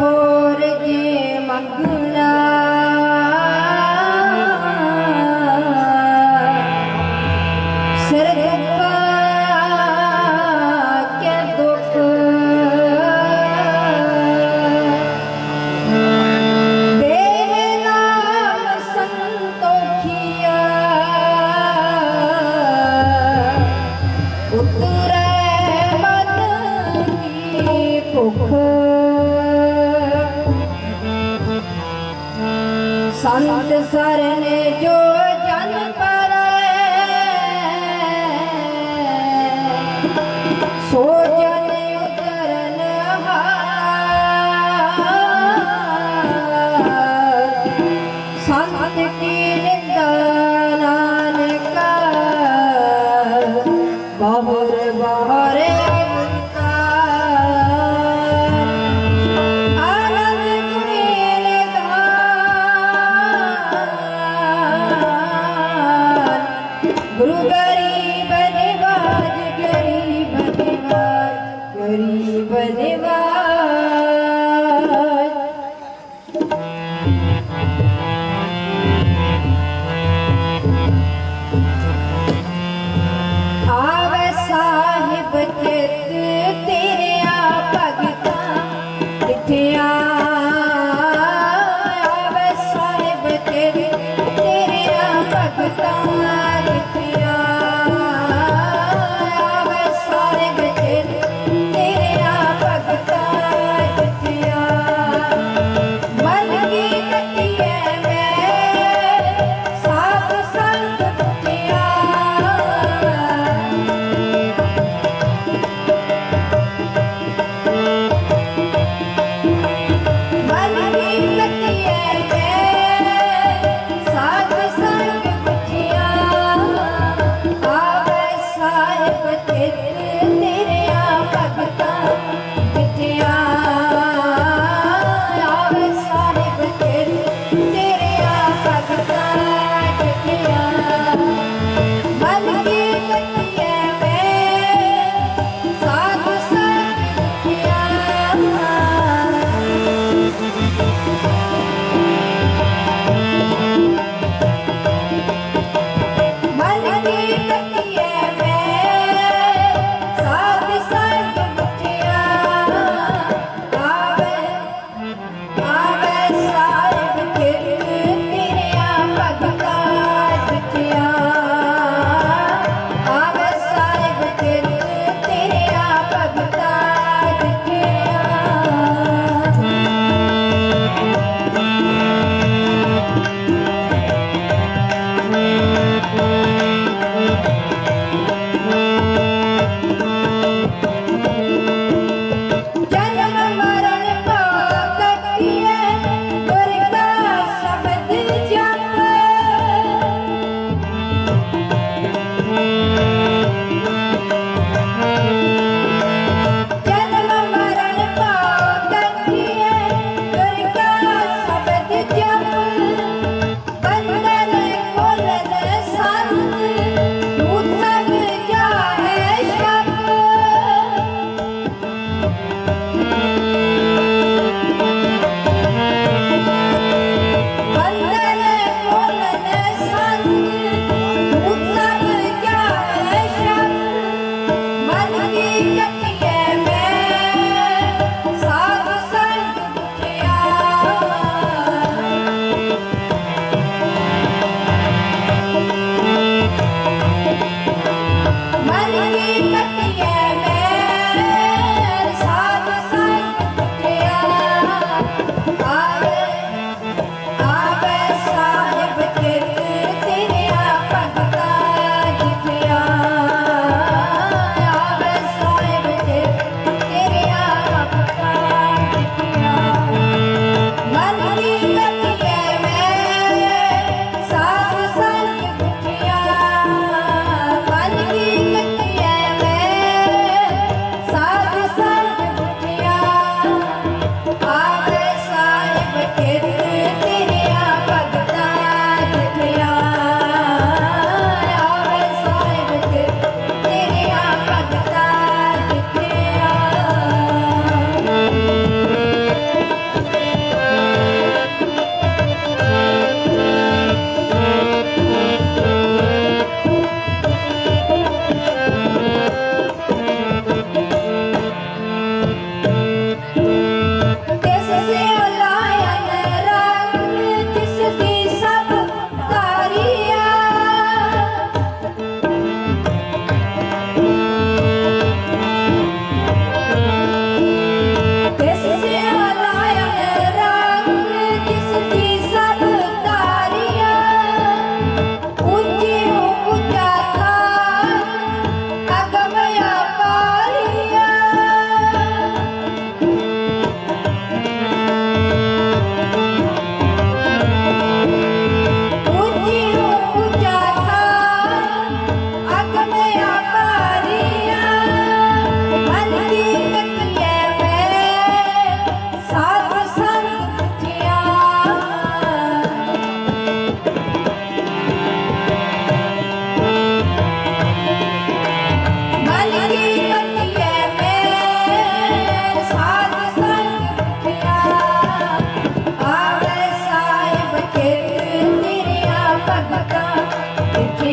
होर के मंगना सिर दुखा क्या दुख देह नाम संतोखिया उतरे मत की भुख संत सरन जो जन पर सो जन उतरन संत की निंदा नानक बहुर बहरे गुरु गरीब निवाज गरीब निवाज गरीब निवाज आवे साहिब चित तेरे भगता किठिया आवे साहिब चित तेरे भगता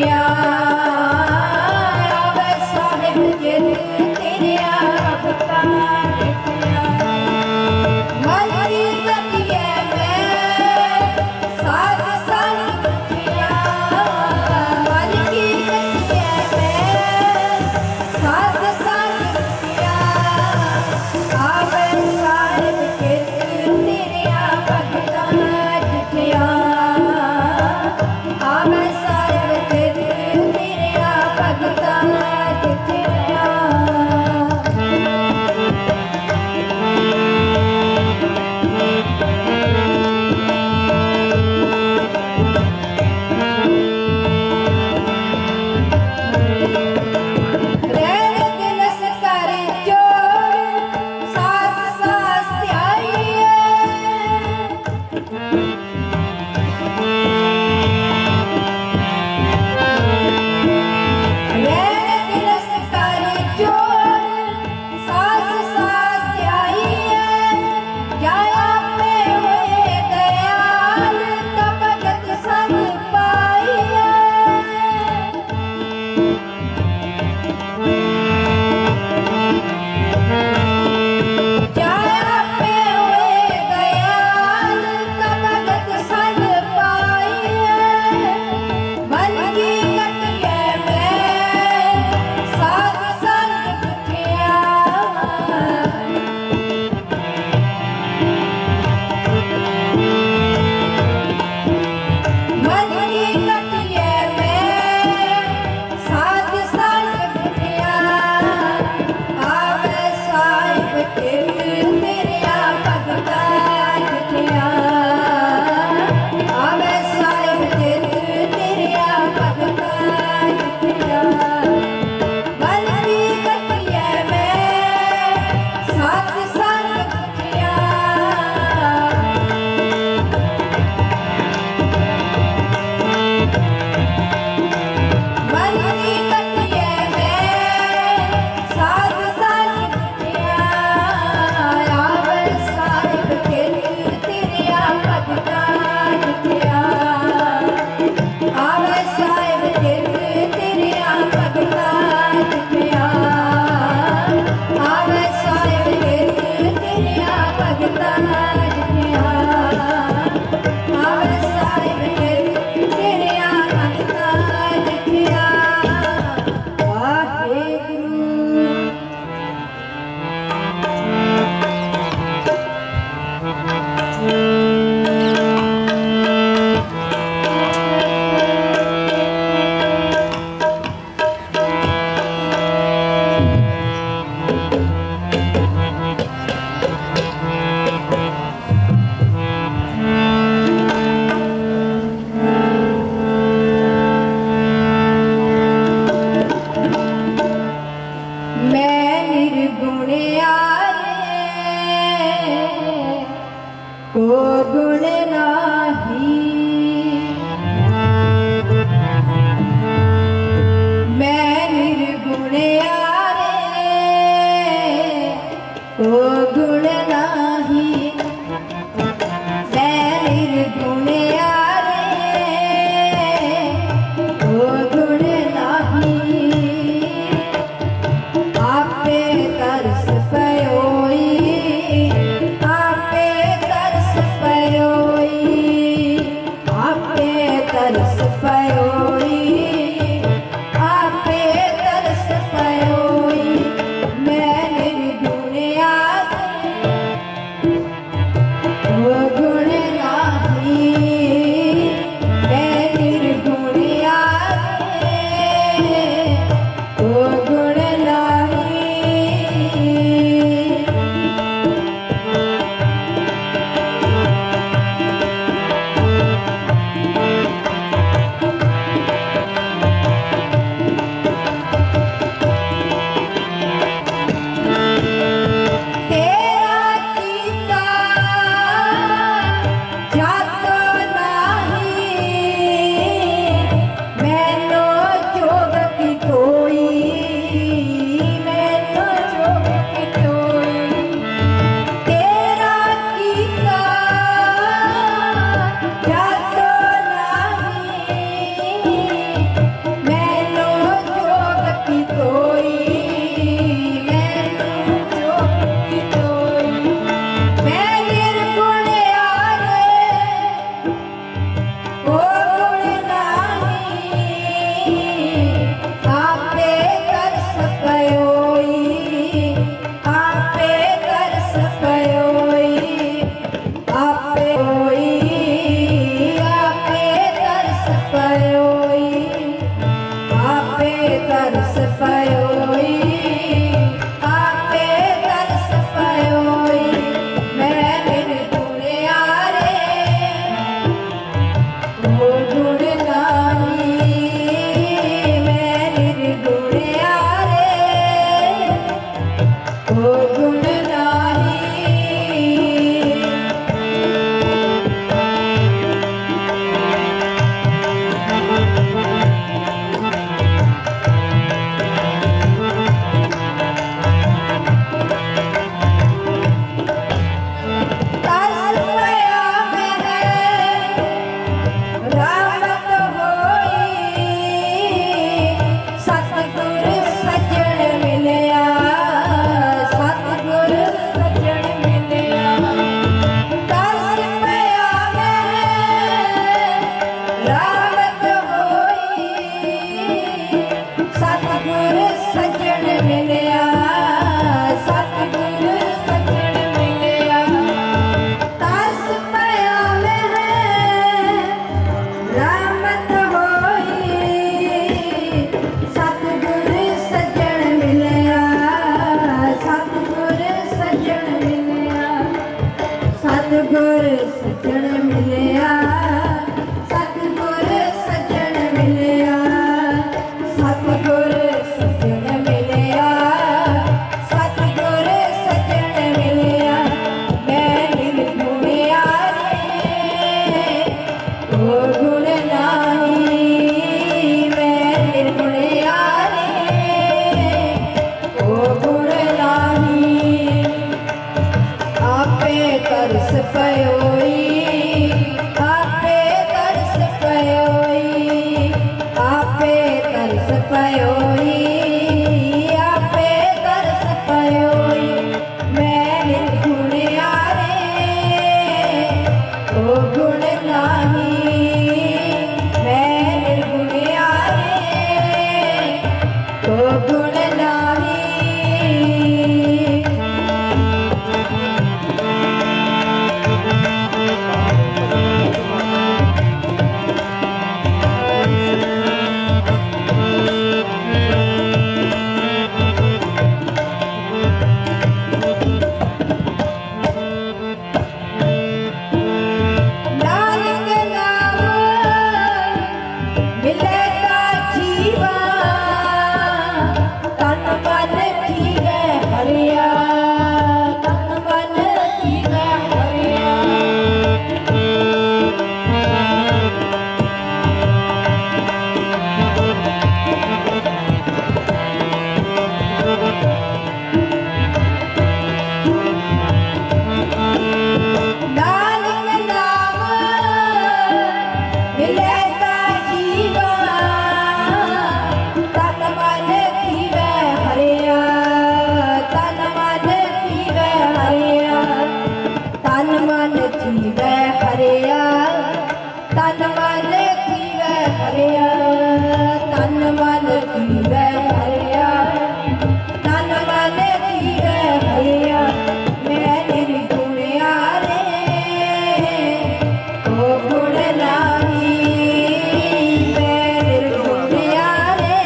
ਡਿਠਿਆ ਆਵੇ ਸਾਹਿਬ ਚਿਤ ਤੇਰਿਆ ਭਗਤਾ ਡਿਠਿਆ ਮਨ ਕੀ ਕਟਿਐ ਮੈਂ ਸਾਧ ਸੰਗ ਡਿਠਿਆ ਮਨ ਕੀ ਕਟਿਐ ਮੈਂ ਸਾਧ ਸੰਗ ਡਿਠਿਆ ਆਵੇ ਸਾਹਿਬ ਚਿਤ ਤੇਰਿਆ ਭਗਤਾ ਡਿਠਿਆ ਆਵੇ ਸਾਹਿਬ ਚਿਤ ਤੇਰਿਆ ਭਗਤਾ ਡਿਠਿਆ ਰਹਿਣ ਦਿਨਸ ਕਰ ਜੋੜ ਸਾਸ ਸਾਸ ਧਿਆਈਏ ਰਹਿਣ ਦਿਨਸ ਕਰ ਜੋੜ ਸਾਸ ਸਾਸ ਧਿਆਈਏ ਜਾਂ ਆਪੇ ਹੋਏ ਦਇਆਲ ਤਾਂ ਭਗਤ ਸੰਗ ਪਾਈਏ ਜਾਂ ਆਪੇ ਹੋਏ ਦਇਆਲ ਤਾਂ ਭਗਤ ਸੰਗ ਪਾਈਏ ਮਨ ਕੀ ਕਟਿਐ ਮੈਂ ਸਾਧ ਸੰਗ ਡਿਠਿਆ ਮਨ ਕੀ ਕਟਿਐ ਮੈਂ ਸਾਧ ਸੰਗ ਡਿਠਿਆ ਆਵੇ ਸਾਹਿਬ ਚਿਤ ਤੇਰਿਆ ਭਗਤਾ ਡਿਠਿਆ ਆਵੇ ਸਾਹਿਬ ਚਿਤ ਤੇਰਿਆ ਭਗਤਾ ਡਿਠਿਆ ਮਨ ਕੀ ਕਟਿਐ ਮੈਂ ਸਾਧ ਸੰਗ ਡਿਠਿਆ ਮਨ ਕੀ ਕਟਿਐ ਮੈਂ ਸਾਧ ਸੰਗ ਡਿਠਿਆ ਆਵੇ ਸਾਹਿਬ ਚਿਤ ਤੇਰਿਆ ਭਗਤਾ ਡਿਠਿਆ ਆਵੇ ਸਾਹਿਬ ਚਿਤ ਤੇਰਿਆ ਭਗਤਾ ਡਿਠਿਆ ਆਵੇ ਸਾਹਿਬ ਚਿਤ ਤੇਰਿਆ ਭਗਤਾ ਡਿਠਿਆ ਆਵੇ ਸਾਹਿਬ ਚਿਤ ਤੇਰਿਆ ਭਗਤਾ ਡਿਠਿਆ ਵਾਹਿਗੁਰੂ ਮੈਂ ਨਿਰਗੁਣਿਆ ਰੇ ਕੋ ਗੁਣ ਨਾਹੀ ਮੈਂ ਨਿਰਗੁਣਿਆ ਰੇ ਕੋ ਗੁਣ ਨਾਹੀ ਮੈਂ ਨਿਰਗੁਣਿਆ ਰੇ ਕੋ ਗੁਣ ਨਾਹੀ ਆਪੇ ਤਰਸ ਪਇਓਈ ਆਪੇ ਤਰਸ ਪਇਓਈ सतगुर सज्जन मिलिया, सतगुर सज्जन मिलिया, सतगुर सज्जन मिलिया, सतगुर सज्जन मिलिया। मैं निर्गुणिया रे ओ गुण नाही, मैं निर्गुणिया रे ओ गुण नाही। आपे तरस पयोई, आपे तरस पयोई, आपे तरस पयोई, आपे तरस पयोई। मैं निर्गुणिया रे ओ गुण नाही, मैं निर्गुणिया रे ओ गुण नाही। नानक नाम मिले ता जीवा, तन मन थीवे हरिया, तन मन थीवे हरिया। नानक नाम मिले ता जीवा, तन मन थीवे हरिया, तन मन थीवे हरिया, तन मन थीवे हरिया, तन मन थीवे हरिया, तन मन थीवे हरिया, तन मन थीवे हरिया। मैं निर्गुणिया रे ओ गुण नाही, मैं निर्गुणिया रे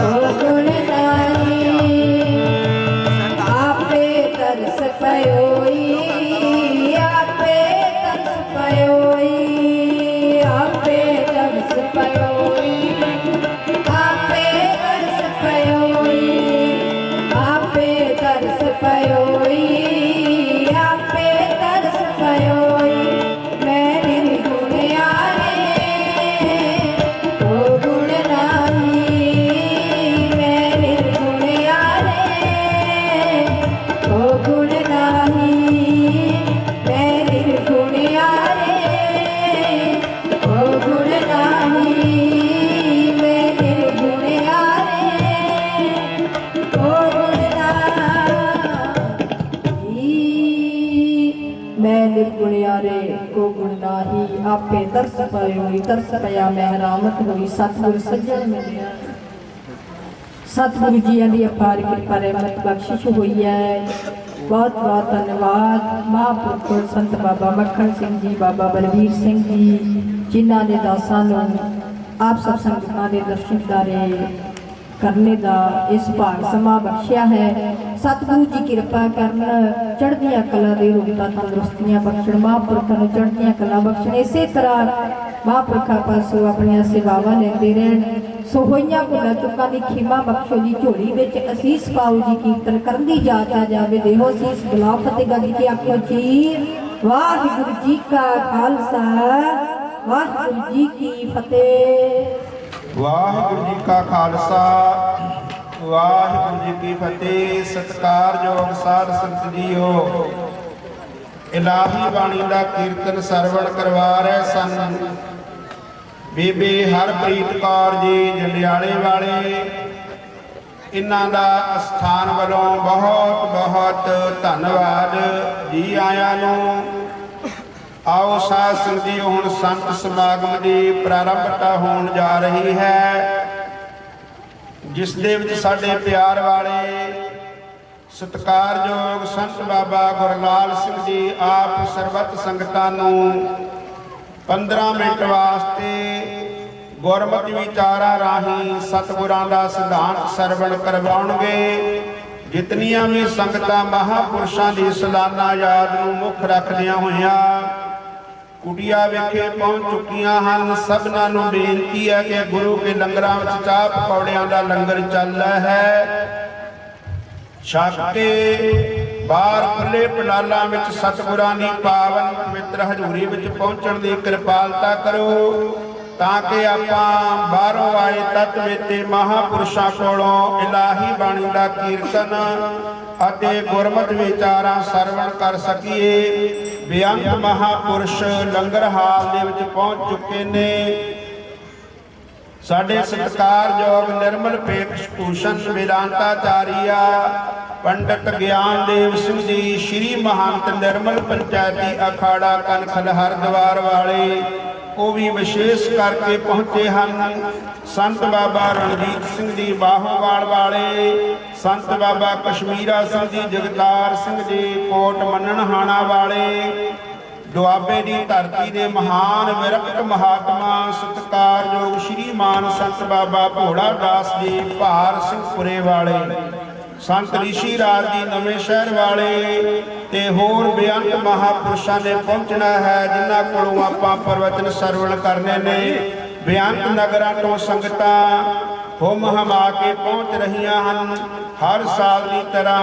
ओ गुण नाही। आपे तरस पयोई, आपे तरस पयोई, आपे तरस पयोई, आपे तरस पयोई, आपे तरस पयोई, आपे तरस पयोई। मैं निर्गुणिया रे ओ गुण नाही, मैं निर्गुणिया रे ओ गुण नाही, मैं निर्गुणिया रे ओ गुण नाही, मैं निर्गुणिया रे ओ गुण नाही। मैं निर्गुणिया रे को गुण नाही। आपे तरस पयोई, तरस पया मैं रामत होई, सतगुर सज्जन मिलिया। सतगुरु जी की अपार कृपा रहमत बख्शिश हुई है। बहुत बहुत धन्यवाद महापुरख संत बाबा मक्खन सिंह जी, बाबा बलवीर सिंह जी, जिन्हों ने दासां नूं आप सब संगतां दे दर्शन दीदारे करने का इस भाग समा बख्शिया है। सतगुरु जी कृपा करन, चढ़दियां कला दे रूपता तंदुरुस्तियां बख्शण, महापुरखां नूं चढ़दियां कला बख्शण। इसे तरह महापुरखां पासों अपनी सेवावां लैंदे रहण। सो होइयां भुलां चुकां दी खिमा बख्शो जी, झोली विच असीस पाओ जी, कीर्तन करन दी जाच आ जावे। देहो असीस बुला फतेह गज के आखो जी वाहिगुरू जी का खालसा, वाहिगुरू जी की फतेह। वाहिगुरू जी का खालसा, वाहिगुरू जी की फतेह। सत्कारयोग साध संत जीओ, इलाही बाणी का कीर्तन सरवण करवा रहे सन बीबी हरप्रीत कौर जी जंडियाले वाले। इन्हां दा अस्थान वालों बहुत बहुत धन्नवाद जी आयां नूं। आओ साध संगत जी, हुण संत समागम की प्रारंभता होण जा रही है, जिस दे विच साडे प्यार वाले सत्कारयोग संत बाबा गुरलाल सिंह जी आप सरबत संगतां नूं 15 मिनट वास्ते गुरमति विचारा राही सतगुरां दा सिद्धांत सरवण करवाउणगे। जितनियां भी संगतां महापुरुषां दी सालाना याद नूं मुख रखदियां होइयां कुटिया विखे पहुंच चुकियां हन। सबनां नूं बेनती है कि गुरु के लंगरां विच चाह पकौड़ियां दा लंगर चल रहा है। छक के बाहर खुले पंडालां विच सतगुरां दी पावन पवित्र हजूरी विच पहुंचण दी किरपालता करो ताकि आपां बाहरों आए तत्वेते महापुरुषां कोलों इलाही बाणी दा कीर्तन अते गुरमत विचारां सरवण कर सकीए। बेअंत महापुरुष लंगर हाल दे विच पहुंच चुके ने। साडे सत्कारयोग निर्मल पेक्ष भूषण वेदांताचार्या पंडित ज्ञानदेव सिंह जी श्री महंत निर्मल पंचायती अखाड़ा कनखल हरद्वार वाले वो भी विशेष करके पहुंचे हैं। संत बाबा रणजीत सिंह जी बाहोवाल वाले, संत बाबा कश्मीरा सिंह जी जगतार सिंह जी कोट मननहाना वाले, दुआबे की धरती के महान विरक्त महात्मा सत्कारयोग श्रीमान संत बाबा भोला दास जी भार सिंहपुरे वाले, संत ऋषि राज जी नवे शहर वाले ते होर बेअंत महापुरुषों ने पहुंचना है जिन्हां कोलों आपां प्रवचन सरवण करने ने। बेअंत नगरां तो संगतां हुम हमा के पहुंच रहियां हन। हर साल की तरह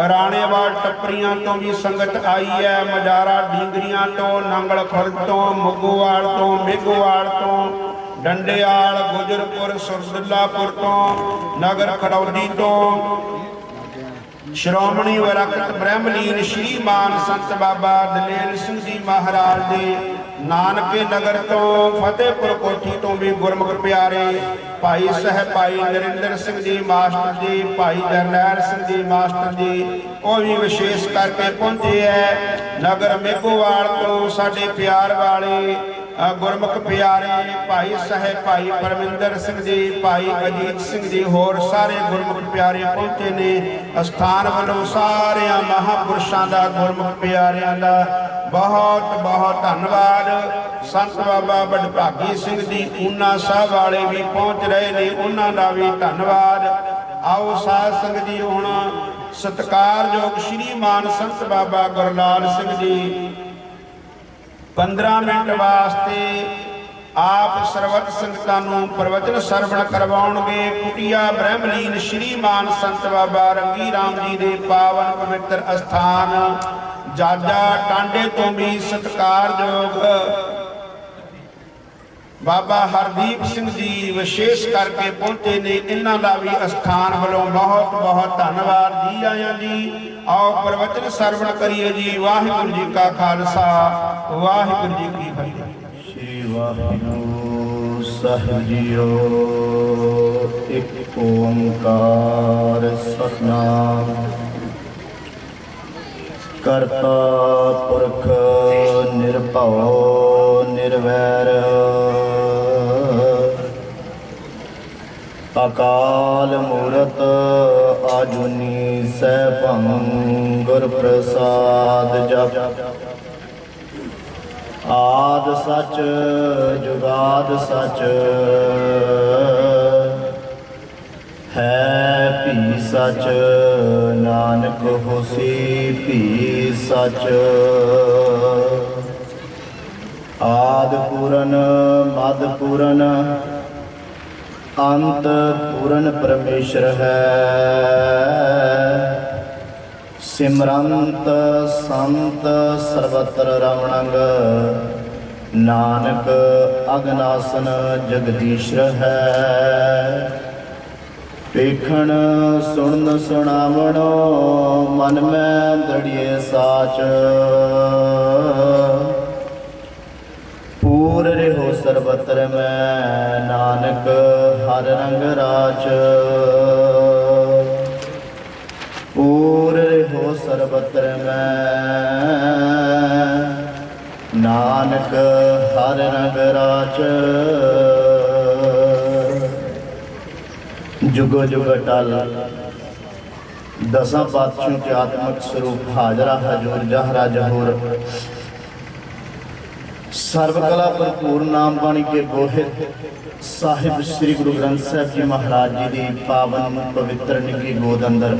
राणेवाल टप्परियां तो भी संगत आई है। मजारा ढींगरियां तो, नांगल खुर्द तो, मुगोवाल तो, मेघोवाल तो, डंडेयाल, गुजरपुर, सुरदुल्लापुर तो, नगर खड़ौदी तो, श्रोमणी विरक्त ब्रह्मलीन श्रीमान संत बाबा दलेल सिंह जी महाराज जी नानके नगर तो, फतेहपुर कोठी तो भी गुरमुख प्यारे भाई साहब भाई नरिंदर सिंह जी मास्टर जी, भाई जरनैल सिंह जी मास्टर जी वो भी विशेष करके पहुंचे है। नगर मेघोवाल तो साडे प्यार वाले गुरमुख प्यारे भाई साहब भाई परमिंदर सिंह जी, भाई अजीत सिंह जी होर सारे गुरमुख प्यारे पहुंचे ने। स्थान वालों सारे महापुरुषों का गुरमुख प्यारियां का बहुत बहुत धन्यवाद। संत बाबा बड़भागी सिंह जी ऊना साहब वाले भी पहुंच रहे ने, उन्होंने भी धन्यवाद। आओ साध संगत जी हुण सत्कारयोग श्रीमान संत बाबा गुरलाल सिंह जी 15 मिनट वास्ते आप सर्वत संगतां नूं प्रवचन सरवण करवाउणगे। कुटिया ब्रह्मलीन श्रीमान संत बाबा रंगी राम जी दे पावन पवित्र अस्थान जाजा टांडे तो भी सत्कारयोग बाबा हरदीप सिंह जी विशेष करके पहुंचे ने। इन्हां दा भी अस्थान वालों बहुत बहुत धन्यवाद जी। आया जी आओ प्रवचन सरवण करिए जी। वाहिगुरू जी का खालसा वाहिगुरू जी की फतेह। श्री वाहिगुरू साहिब जीओ। एक ओंकार सतनाम करता पुरख निर्भव निर्वैर अकाल मूरत आजुनी सैभं गुर प्रसाद जप। आद सच जुगाद सच है भी सच नानक होसी भी सच। आद पूरन मद पूरन अंत पूरन परमेश्वर है। सिमरंत संत सर्वत्र रमणंग नानक अगनासन जगदीश्वर है। पेखण सुन सुनावणो मन में दृढ़िए साच। पूर रहो सर्वत्र में नानक हर रंग राच। पूर रहो सर्वत्र में नानक हर रंग राच। जुगो जुग टल दसां पातशाहों के आत्मक स्वरूप हाजरा हजूर जहरा जहूर सर्व कला भरपूर नाम बाणी के बोहित साहिब श्री गुरु ग्रंथ साहिब जी महाराज जी की पावन पवित्र निकी गोद अंदर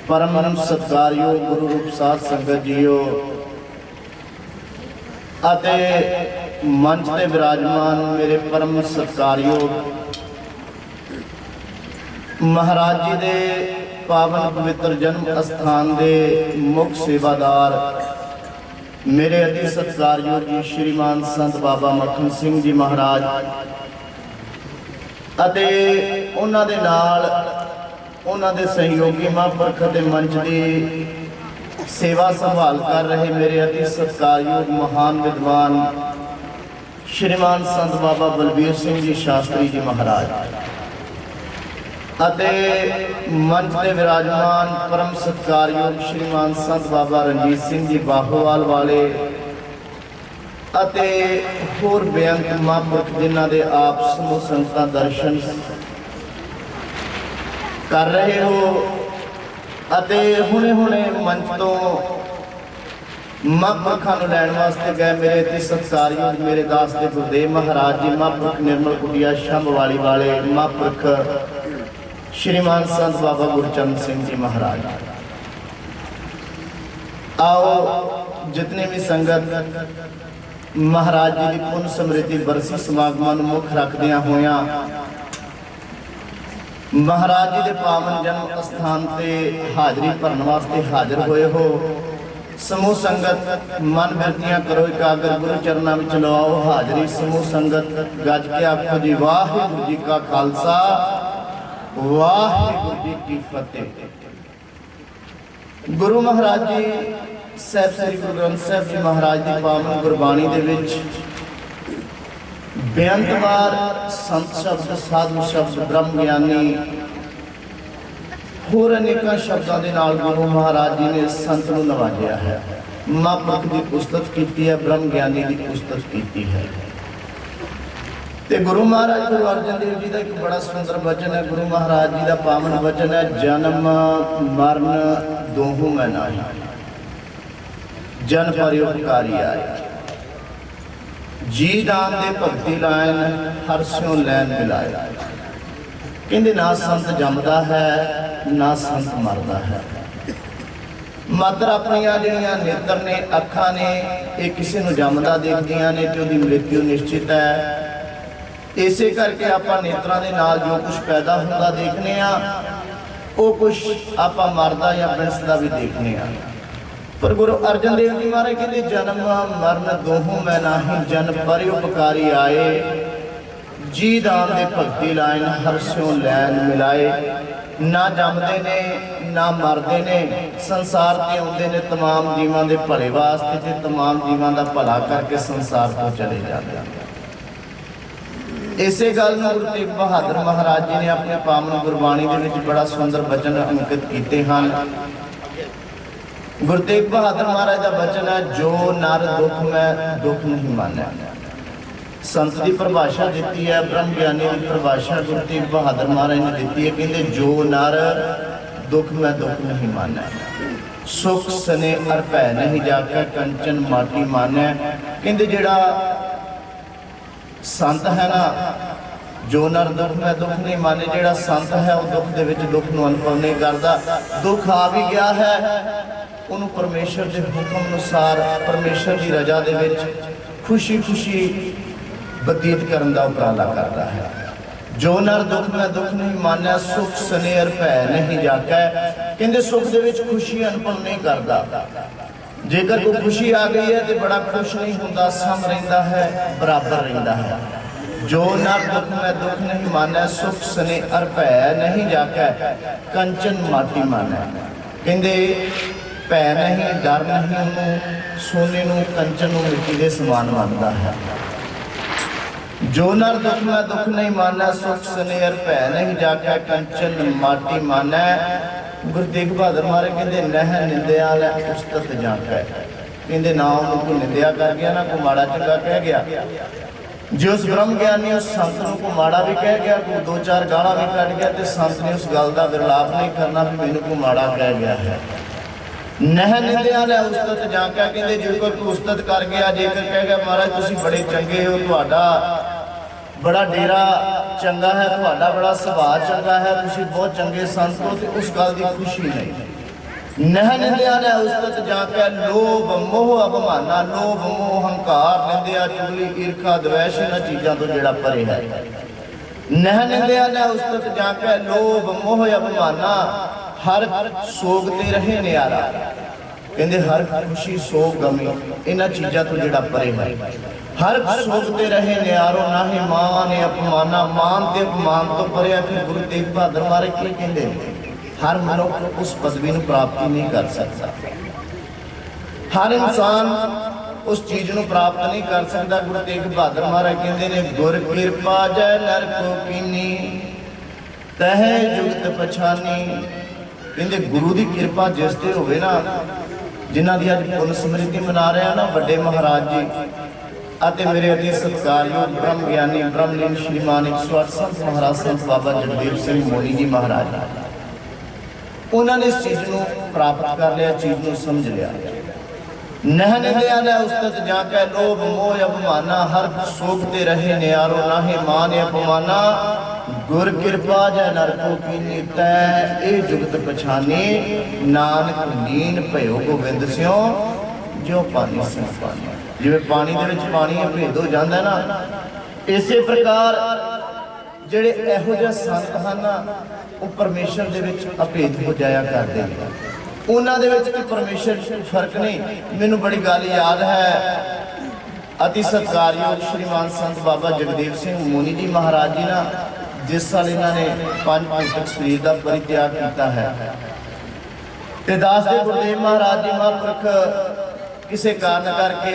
परम सत्कारयोग गुरु रूप साध संगत जीओ अते मंच ते विराजमान मेरे परम सत्कारयोग महाराज जी दे पावन पवित्र जन्म स्थान दे मुख सेवादार मेरे अति सत्कारयोग जी श्रीमान संत बाबा मक्खन सिंह जी महाराज अते उन्हां दे नाल उन्हां दे सहयोगी महापुरख दे मंच दी सेवा संभाल कर रहे मेरे अति सत्कारयोग महान विद्वान श्रीमान संत बाबा बलबीर सिंह जी शास्त्री जी महाराज अते मंच के विराजमान परम सत्कारयोग श्रीमान संत बाबा रणजीत सिंह जी बाहोवाल वाले अते होर बेअंत महापुरख जिन्हां दे आप समूह संगतां दर्शन कर रहे हो अते हुणे हुणे मंच तो महापुरखां नूं लैण वास्ते गए मेरे अति सत्कारयोग मेरे दास दे गुरदेव महाराज जी महापुरख निर्मल कुटिया शंभवाली वाले महापुरख श्रीमान संत बाबा गुरचरण सिंह जी महाराज। आओ जितने भी संगत महाराज जी की पुण्य समृद्धि बरसी समागम मुख रखदियां होया महाराज जी के पावन जन्म स्थान से हाजरी भरन वास्ते हाजिर होए हो समूह संगत मन बिरतियां करो एकाग्र गुरु चरणों में लवाओ हाजरी समूह संगत गज के आखो जी वाहिगुरू जी का खालसा वाहिगुरू जी की फतेह। गुरु महाराज जी साहिब श्री गुरु ग्रंथ साहिब जी महाराज की पावन गुरबाणी दे विच बेअंत वार संत शब्द साधु शब्द ब्रह्म ज्ञानी होर अनेकों शब्दों के नाल गुरु महाराज जी ने संत नूं नवाजिया है। महापुरख की पुस्तक की है ब्रह्म ज्ञानी की पुस्तक की है ते गुरु महाराज गुरु अर्जन देव जी का एक बड़ा सुंदर वचन है। गुरु महाराज जी का पावन वचन है जन्म मरण दोहू मैं नाही जन परोपकारी आए जी दान दे भगती लाइन हर स्यों लैन मिलाए। कहते ना संत जमदा है ना संत मरदा है। मात्र अपनिया जिहड़ियां नेत्र ने अखां ने ये किसी नूं जमदा देखदियां ने ते उहदी मृत्यु निश्चित है। इसे करके आपां नेत्रां दे नाल जो कुछ पैदा हुंदा देखने वो कुछ आपां मरदा या बिनसदा भी देखने पर गुरु अर्जन देव जी महाराज कहते जन्म मरण दोहू मैं नाही जन परोपकारी आए जी दान दे भगती लाइन हर स्यों लैन मिलाए। ना जमदे ने ना मरदे ने संसार ते आउंदे ने तमाम जीवां दे भले वास्ते ते तमाम जीवां दा भला करके संसार तो चले जाते हैं। इसे गल नूं गुरु तेग बहादुर महाराज जी ने अपने पावन गुरबाणी दे विच बड़ा सुंदर वचन अंकित कीते हैं। गुरु तेग बहादुर महाराज का वचन है जो नर दुख में दुख नहीं माने। संत की परिभाषा दी है ब्रह्म ज्ञानी की परिभाषा गुरु तेग बहादुर महाराज ने दी है। कहते जो नर दुख में दुख नहीं माने सुख सने अर भै नहीं जाके कंचन माटी माने। कहते जिहड़ा संत है ना जो नर दुख में दुख नहीं माने जिहड़ा संत है वो दुख दे विच दुख नूं अनुभव नहीं करता। दुख आ भी गया है उन्होंने परमेश्वर के हुक्म अनुसार परमेश्वर की रजा दे विच खुशी खुशी बतीत करने का उपराला करता है। जो नर दुख में दुख नहीं माने सुख सनेर भै नहीं जाके। कहते सुख दे विच खुशी अनुभव नहीं करता। जेकर कोई खुशी आ गई है तो बड़ा खुश नहीं होता सम रहिंदा है बराबर रहिंदा है। जो नर दुख में दुख नहीं माने सुख सने अर भै नहीं जाके कंचन माटी माने। कहते भै नहीं डर नहीं उन्होंने सोने नूं कंचन नूं मिट्टी दे समान मानता है। जो नर दुख में दुख नहीं माने सुख सने अर भै नहीं जाके कंचन माटी माने। गुरु तेग बहादुर महाराज कहते नह निंदिया लै उस्तत जाके। कहते ना उन्होंने कोई निंदिया कर गया ना कोई माड़ा चंगा कह गया। जो उस ब्रह्म ज्ञानी उस संत को माड़ा भी कह गया कोई दो चार गाला भी कट गया तो संत ने उस गल का विरलाप नहीं करना भी मैनू को माड़ा कह गया है। ਨਹ ਨਿੰਦਿਆ ਲੈ ਉਸਤਤ ਜਾਂ ਕਿਆ ਕਹਿੰਦੇ ਜੇ ਕੋਈ ਉਸਤਤ ਕਰ ਗਿਆ, ਜੇਕਰ ਕਹਿ ਗਿਆ ਮਹਾਰਾਜ ਤੁਸੀਂ ਬੜੇ ਚੰਗੇ ਹੋ, ਤੁਹਾਡਾ ਬੜਾ ਡੇਰਾ ਚੰਗਾ ਹੈ, ਤੁਹਾਡਾ ਬੜਾ ਸੁਭਾਅ ਚੰਗਾ ਹੈ, ਤੁਸੀਂ ਬਹੁਤ ਚੰਗੇ ਸੰਤ ਹੋ, ਤੇ ਉਸ ਗੱਲ ਦੀ ਖੁਸ਼ੀ ਨਹੀਂ। ਨਹ ਨਿੰਦਿਆ ਲੈ ਉਸਤਤ ਜਾਂ ਕਿਆ ਲੋਭ ਮੋਹ ਅਭਮਾਨਾ, ਲੋਭ ਮੋਹ ਹੰਕਾਰ ਨਿੰਦਿਆ ਚੁਗਲੀ ਈਰਖਾ ਦਵੈਸ਼, ਇਹਨਾਂ ਚੀਜ਼ਾਂ ਤੋਂ ਜਿਹੜਾ ਪਰੇ ਹੈ। ਨਹ ਨਿੰਦਿਆ ਲੈ ਉਸਤਤ ਜਾਂ ਕਿਆ ਲੋਭ ਮੋਹ ਅਭਮਾਨਾ, ਹਰ ਸੋਗ ਤੇ ਰਹੇ ਨਿਆਰਾ, ਕਹਿੰਦੇ ਹਰ ਖੁਸ਼ੀ ਸੋਗ ਗਮੀ ਇਹਨਾਂ ਚੀਜ਼ਾਂ ਤੋਂ ਜਿਹੜਾ ਪਰੇ ਹੈ। ਹਰ ਸੋਗ ਤੇ ਰਹੇ ਨਿਆਰੋ, ਨਾਹੀ ਮਾਨ ਅਪਮਾਨਾ, ਮਾਨ ਤੇ ਅਪਮਾਨ ਤੋਂ ਪਰੇ ਹੈ। ਫਿਰ ਗੁਰੂ ਤੇਗ ਬਹਾਦਰ ਮਹਾਰਾਜ ਕੀ ਕਹਿੰਦੇ ਨੇ, ਹਰ ਮਨੁੱਖ ਉਸ ਪਦਵੀ ਨੂੰ ਪ੍ਰਾਪਤੀ ਨਹੀਂ ਕਰ ਸਕਦਾ, ਹਰ ਇਨਸਾਨ ਉਸ ਚੀਜ਼ ਨੂੰ ਪ੍ਰਾਪਤ ਨਹੀਂ ਕਰ ਸਕਦਾ। ਗੁਰੂ ਤੇਗ ਬਹਾਦਰ ਮਹਾਰਾਜ ਕਹਿੰਦੇ ਨੇ, ਗੁਰ ਕਿਰਪਾ ਜੈ ਨਰ ਕੋ ਕੀਨੀ, ਤਹਿ ਜੁਗਤ ਪਛਾਨੀ। ਕਹਿੰਦੇ ਗੁਰੂ ਦੀ ਕਿਰਪਾ ਜਿਸ ਤੇ ਹੋਵੇ ਨਾ, ਜਿਨ੍ਹਾਂ ਦੀ ਅੱਜ ਪੁੰਨ ਸਮ੍ਰਿਤੀ ਮਨਾ ਰਹੇ ਆ ਨਾ ਵੱਡੇ ਮਹਾਰਾਜ ਜੀ ਅਤੇ ਮੇਰੇ ਅਤੀ ਸਤਿਕਾਰਯੋਗ ਬ੍ਰਹਮ ਗਿਆਨੀ ਬ੍ਰਹਮਲੀਨ ਸ਼੍ਰੀਮਾਨ 108 ਸੰਤ ਮਹਾਰਾਜ ਸੰਤ ਬਾਬਾ ਜਗਦੇਵ ਸਿੰਘ ਮੋਨੀ ਜੀ ਮਹਾਰਾਜ, ਉਹਨਾਂ ਨੇ ਇਸ ਚੀਜ਼ ਨੂੰ ਪ੍ਰਾਪਤ ਕਰ ਲਿਆ, ਚੀਜ਼ ਨੂੰ ਸਮਝ ਲਿਆ। ਨਹ ਨਿੰਦਿਆ ਲੈ ਉਸਤਤ ਜਾਂ ਕੈ ਲੋਭ ਮੋਹ ਅਭਮਾਨਾ, ਹਰ ਸੋਗ ਤੇ ਰਹੇ ਨਿਆਰੋ, ਨਾਹੀ ਮਾਨ ਅਪਮਾਨਾ। ਗੁਰ ਕਿਰਪਾ ਜੈ ਨਰ ਕੋ ਕੀਨੀ, ਤੈ ਇਹ ਜੁਗਤ ਪਛਾਨੀ, ਨਾਨਕ ਲੀਨ ਭਇਓ ਗੋਬਿੰਦ ਸਿਉ, ਜੋ ਪਾਣੀ ਸਿਉ ਪਾਣੀ। ਜਿਵੇਂ ਪਾਣੀ ਦੇ ਵਿੱਚ ਪਾਣੀ ਅਭੇਦ ਹੋ ਜਾਂਦਾ ਨਾ, ਇਸੇ ਪ੍ਰਕਾਰ ਜਿਹੜੇ ਇਹੋ ਜਿਹੇ ਸੰਤ ਹਨ ਉਹ ਪਰਮੇਸ਼ਰ ਦੇ ਵਿੱਚ ਅਭੇਦ ਹੋ ਜਾਇਆ ਕਰਦੇ ਨੇ, ਉਹਨਾਂ ਦੇ ਵਿੱਚ ਤੇ ਪਰਮੇਸ਼ਰ ਫਰਕ ਨਹੀਂ। ਮੈਨੂੰ ਬੜੀ ਗੱਲ ਯਾਦ ਹੈ, ਅਤੀ ਸਤਿਕਾਰਯੋਗ ਸ਼੍ਰੀਮਾਨ ਸੰਤ ਬਾਬਾ ਜਗਦੇਵ ਸਿੰਘ ਮੋਨੀ ਜੀ ਮਹਾਰਾਜ ਜੀ ਨਾ, ਜਿਸ ਸਾਲ ਇਹਨਾਂ ਨੇ 5 ਭੌਤਿਕ ਸਰੀਰ ਦਾ ਪਰਿਤਿਆਗ ਕੀਤਾ ਹੈ, ਤੇ ਦਾਸ ਦੇ ਗੁਰਦੇਵ ਮਹਾਰਾਜ ਜੀ ਮਹਾਂਪੁਰਖ ਕਿਸੇ ਕਾਰਨ ਕਰਕੇ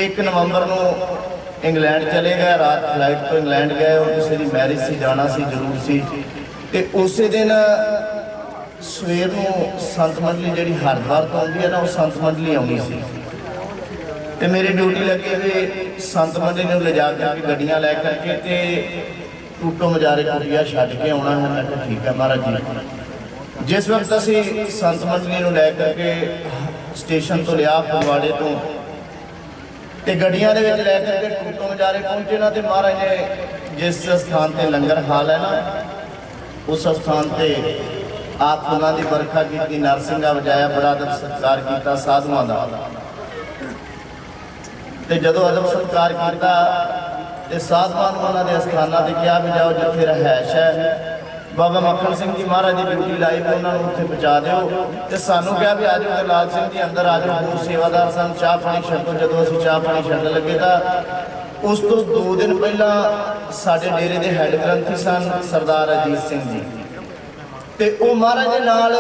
1 ਨਵੰਬਰ ਨੂੰ ਇੰਗਲੈਂਡ ਚਲੇ ਗਏ। ਰਾਤ ਫਲਾਈਟ ਤੋਂ ਇੰਗਲੈਂਡ ਗਏ, ਉਹ ਕਿਸੇ ਦੀ ਮੈਰਿਜ ਸੀ, ਜਾਣਾ ਸੀ, ਜ਼ਰੂਰ ਸੀ। ਤੇ ਉਸੇ ਦਿਨ ਸਵੇਰ ਨੂੰ ਸੰਤ ਮੰਡਲੀ ਜਿਹੜੀ ਹਰਿਦੁਆਰ ਤੋਂ ਆਉਂਦੀ ਹੈ ਨਾ, ਉਹ ਸੰਤ ਮੰਡਲੀ ਆਉਣੀ ਸੀ, ਤੇ ਮੇਰੀ ਡਿਊਟੀ ਲੱਗੀ ਵੀ ਸੰਤ ਮੰਡਲੀ ਨੂੰ ਲਿਜਾ ਕੇ ਗੱਡੀਆਂ ਲੈ ਕਰਕੇ ਤੇ ਟੂਟੋ ਮਜਾਰੇ ਕੁੜੀਆ ਛੱਡ ਕੇ ਆਉਣਾ ਹੈ। ਮੈਂ ਕਿਹਾ ਠੀਕ ਹੈ ਮਹਾਰਾਜ ਜੀ। ਜਿਸ ਵਕਤ ਅਸੀਂ ਸੰਤ ਮੰਡਲੀ ਨੂੰ ਲੈ ਕਰਕੇ ਸਟੇਸ਼ਨ ਤੋਂ ਲਿਆ ਫਗਵਾੜੇ ਤੋਂ, ਤੇ ਗੱਡੀਆਂ ਦੇ ਵਿੱਚ ਲੈ ਕਰਕੇ ਟੂਟੋ ਮਜਾਰੇ ਪਹੁੰਚੇ ਨਾ, ਤੇ ਮਹਾਰਾਜ ਨੇ ਜਿਸ ਸਥਾਨ ਤੇ ਲੰਗਰ ਹਾਲ ਹੈ ਨਾ, ਉਸ ਸਥਾਨ ਤੇ ਆਪ ਉਹਨਾਂ ਦੀ ਵਰਖਾ ਕੀਤੀ, ਨਰਸਿੰਘਾ ਵਜਾਇਆ, ਬੜਾ ਅਦਬ ਸਤਿਕਾਰ ਕੀਤਾ ਸਾਧੂਆਂ ਦਾ। ਤੇ ਜਦੋਂ ਅਦਬ ਸਤਿਕਾਰ ਕੀਤਾ ਤੇ ਸਾਧੂਆਂ ਨੂੰ ਉਹਨਾਂ ਦੇ ਅਸਥਾਨਾਂ ਤੇ ਕਿਹਾ ਵੀ ਜਾਓ ਜਿੱਥੇ ਰਹਿائش ਹੈ, ਬਾਬਾ ਮੱਖਣ ਸਿੰਘ ਜੀ ਮਹਾਰਾਜ ਦੀ ਡਿਊਟੀ ਲਾਈ ਵੀ ਉਹਨਾਂ ਨੂੰ ਉੱਥੇ ਪਹੁੰਚਾ ਦਿਓ। ਤੇ ਸਾਨੂੰ ਕਿਹਾ ਵੀ ਆਜੋ ਗੁਰਲਾਲ ਸਿੰਘ ਜੀ ਅੰਦਰ ਆ ਜਾਓ, ਹੋਰ ਸੇਵਾਦਾਰ ਸਾਨੂੰ ਚਾਹ ਪਾਣੀ ਛੱਡੋ। ਜਦੋਂ ਅਸੀਂ ਚਾਹ ਪਾਣੀ ਛੱਡਣ ਲੱਗੇ ਤਾਂ ਉਸ ਤੋਂ 2 ਦਿਨ ਪਹਿਲਾਂ ਸਾਡੇ ਡੇਰੇ ਦੇ ਹੈੱਡ ਗ੍ਰੰਥੀ ਸਨ ਸਰਦਾਰ ਅਜੀਤ ਸਿੰਘ ਜੀ, ਤੇ ਉਹ ਮਹਾਰਾਜ ਦੇ ਨਾਲ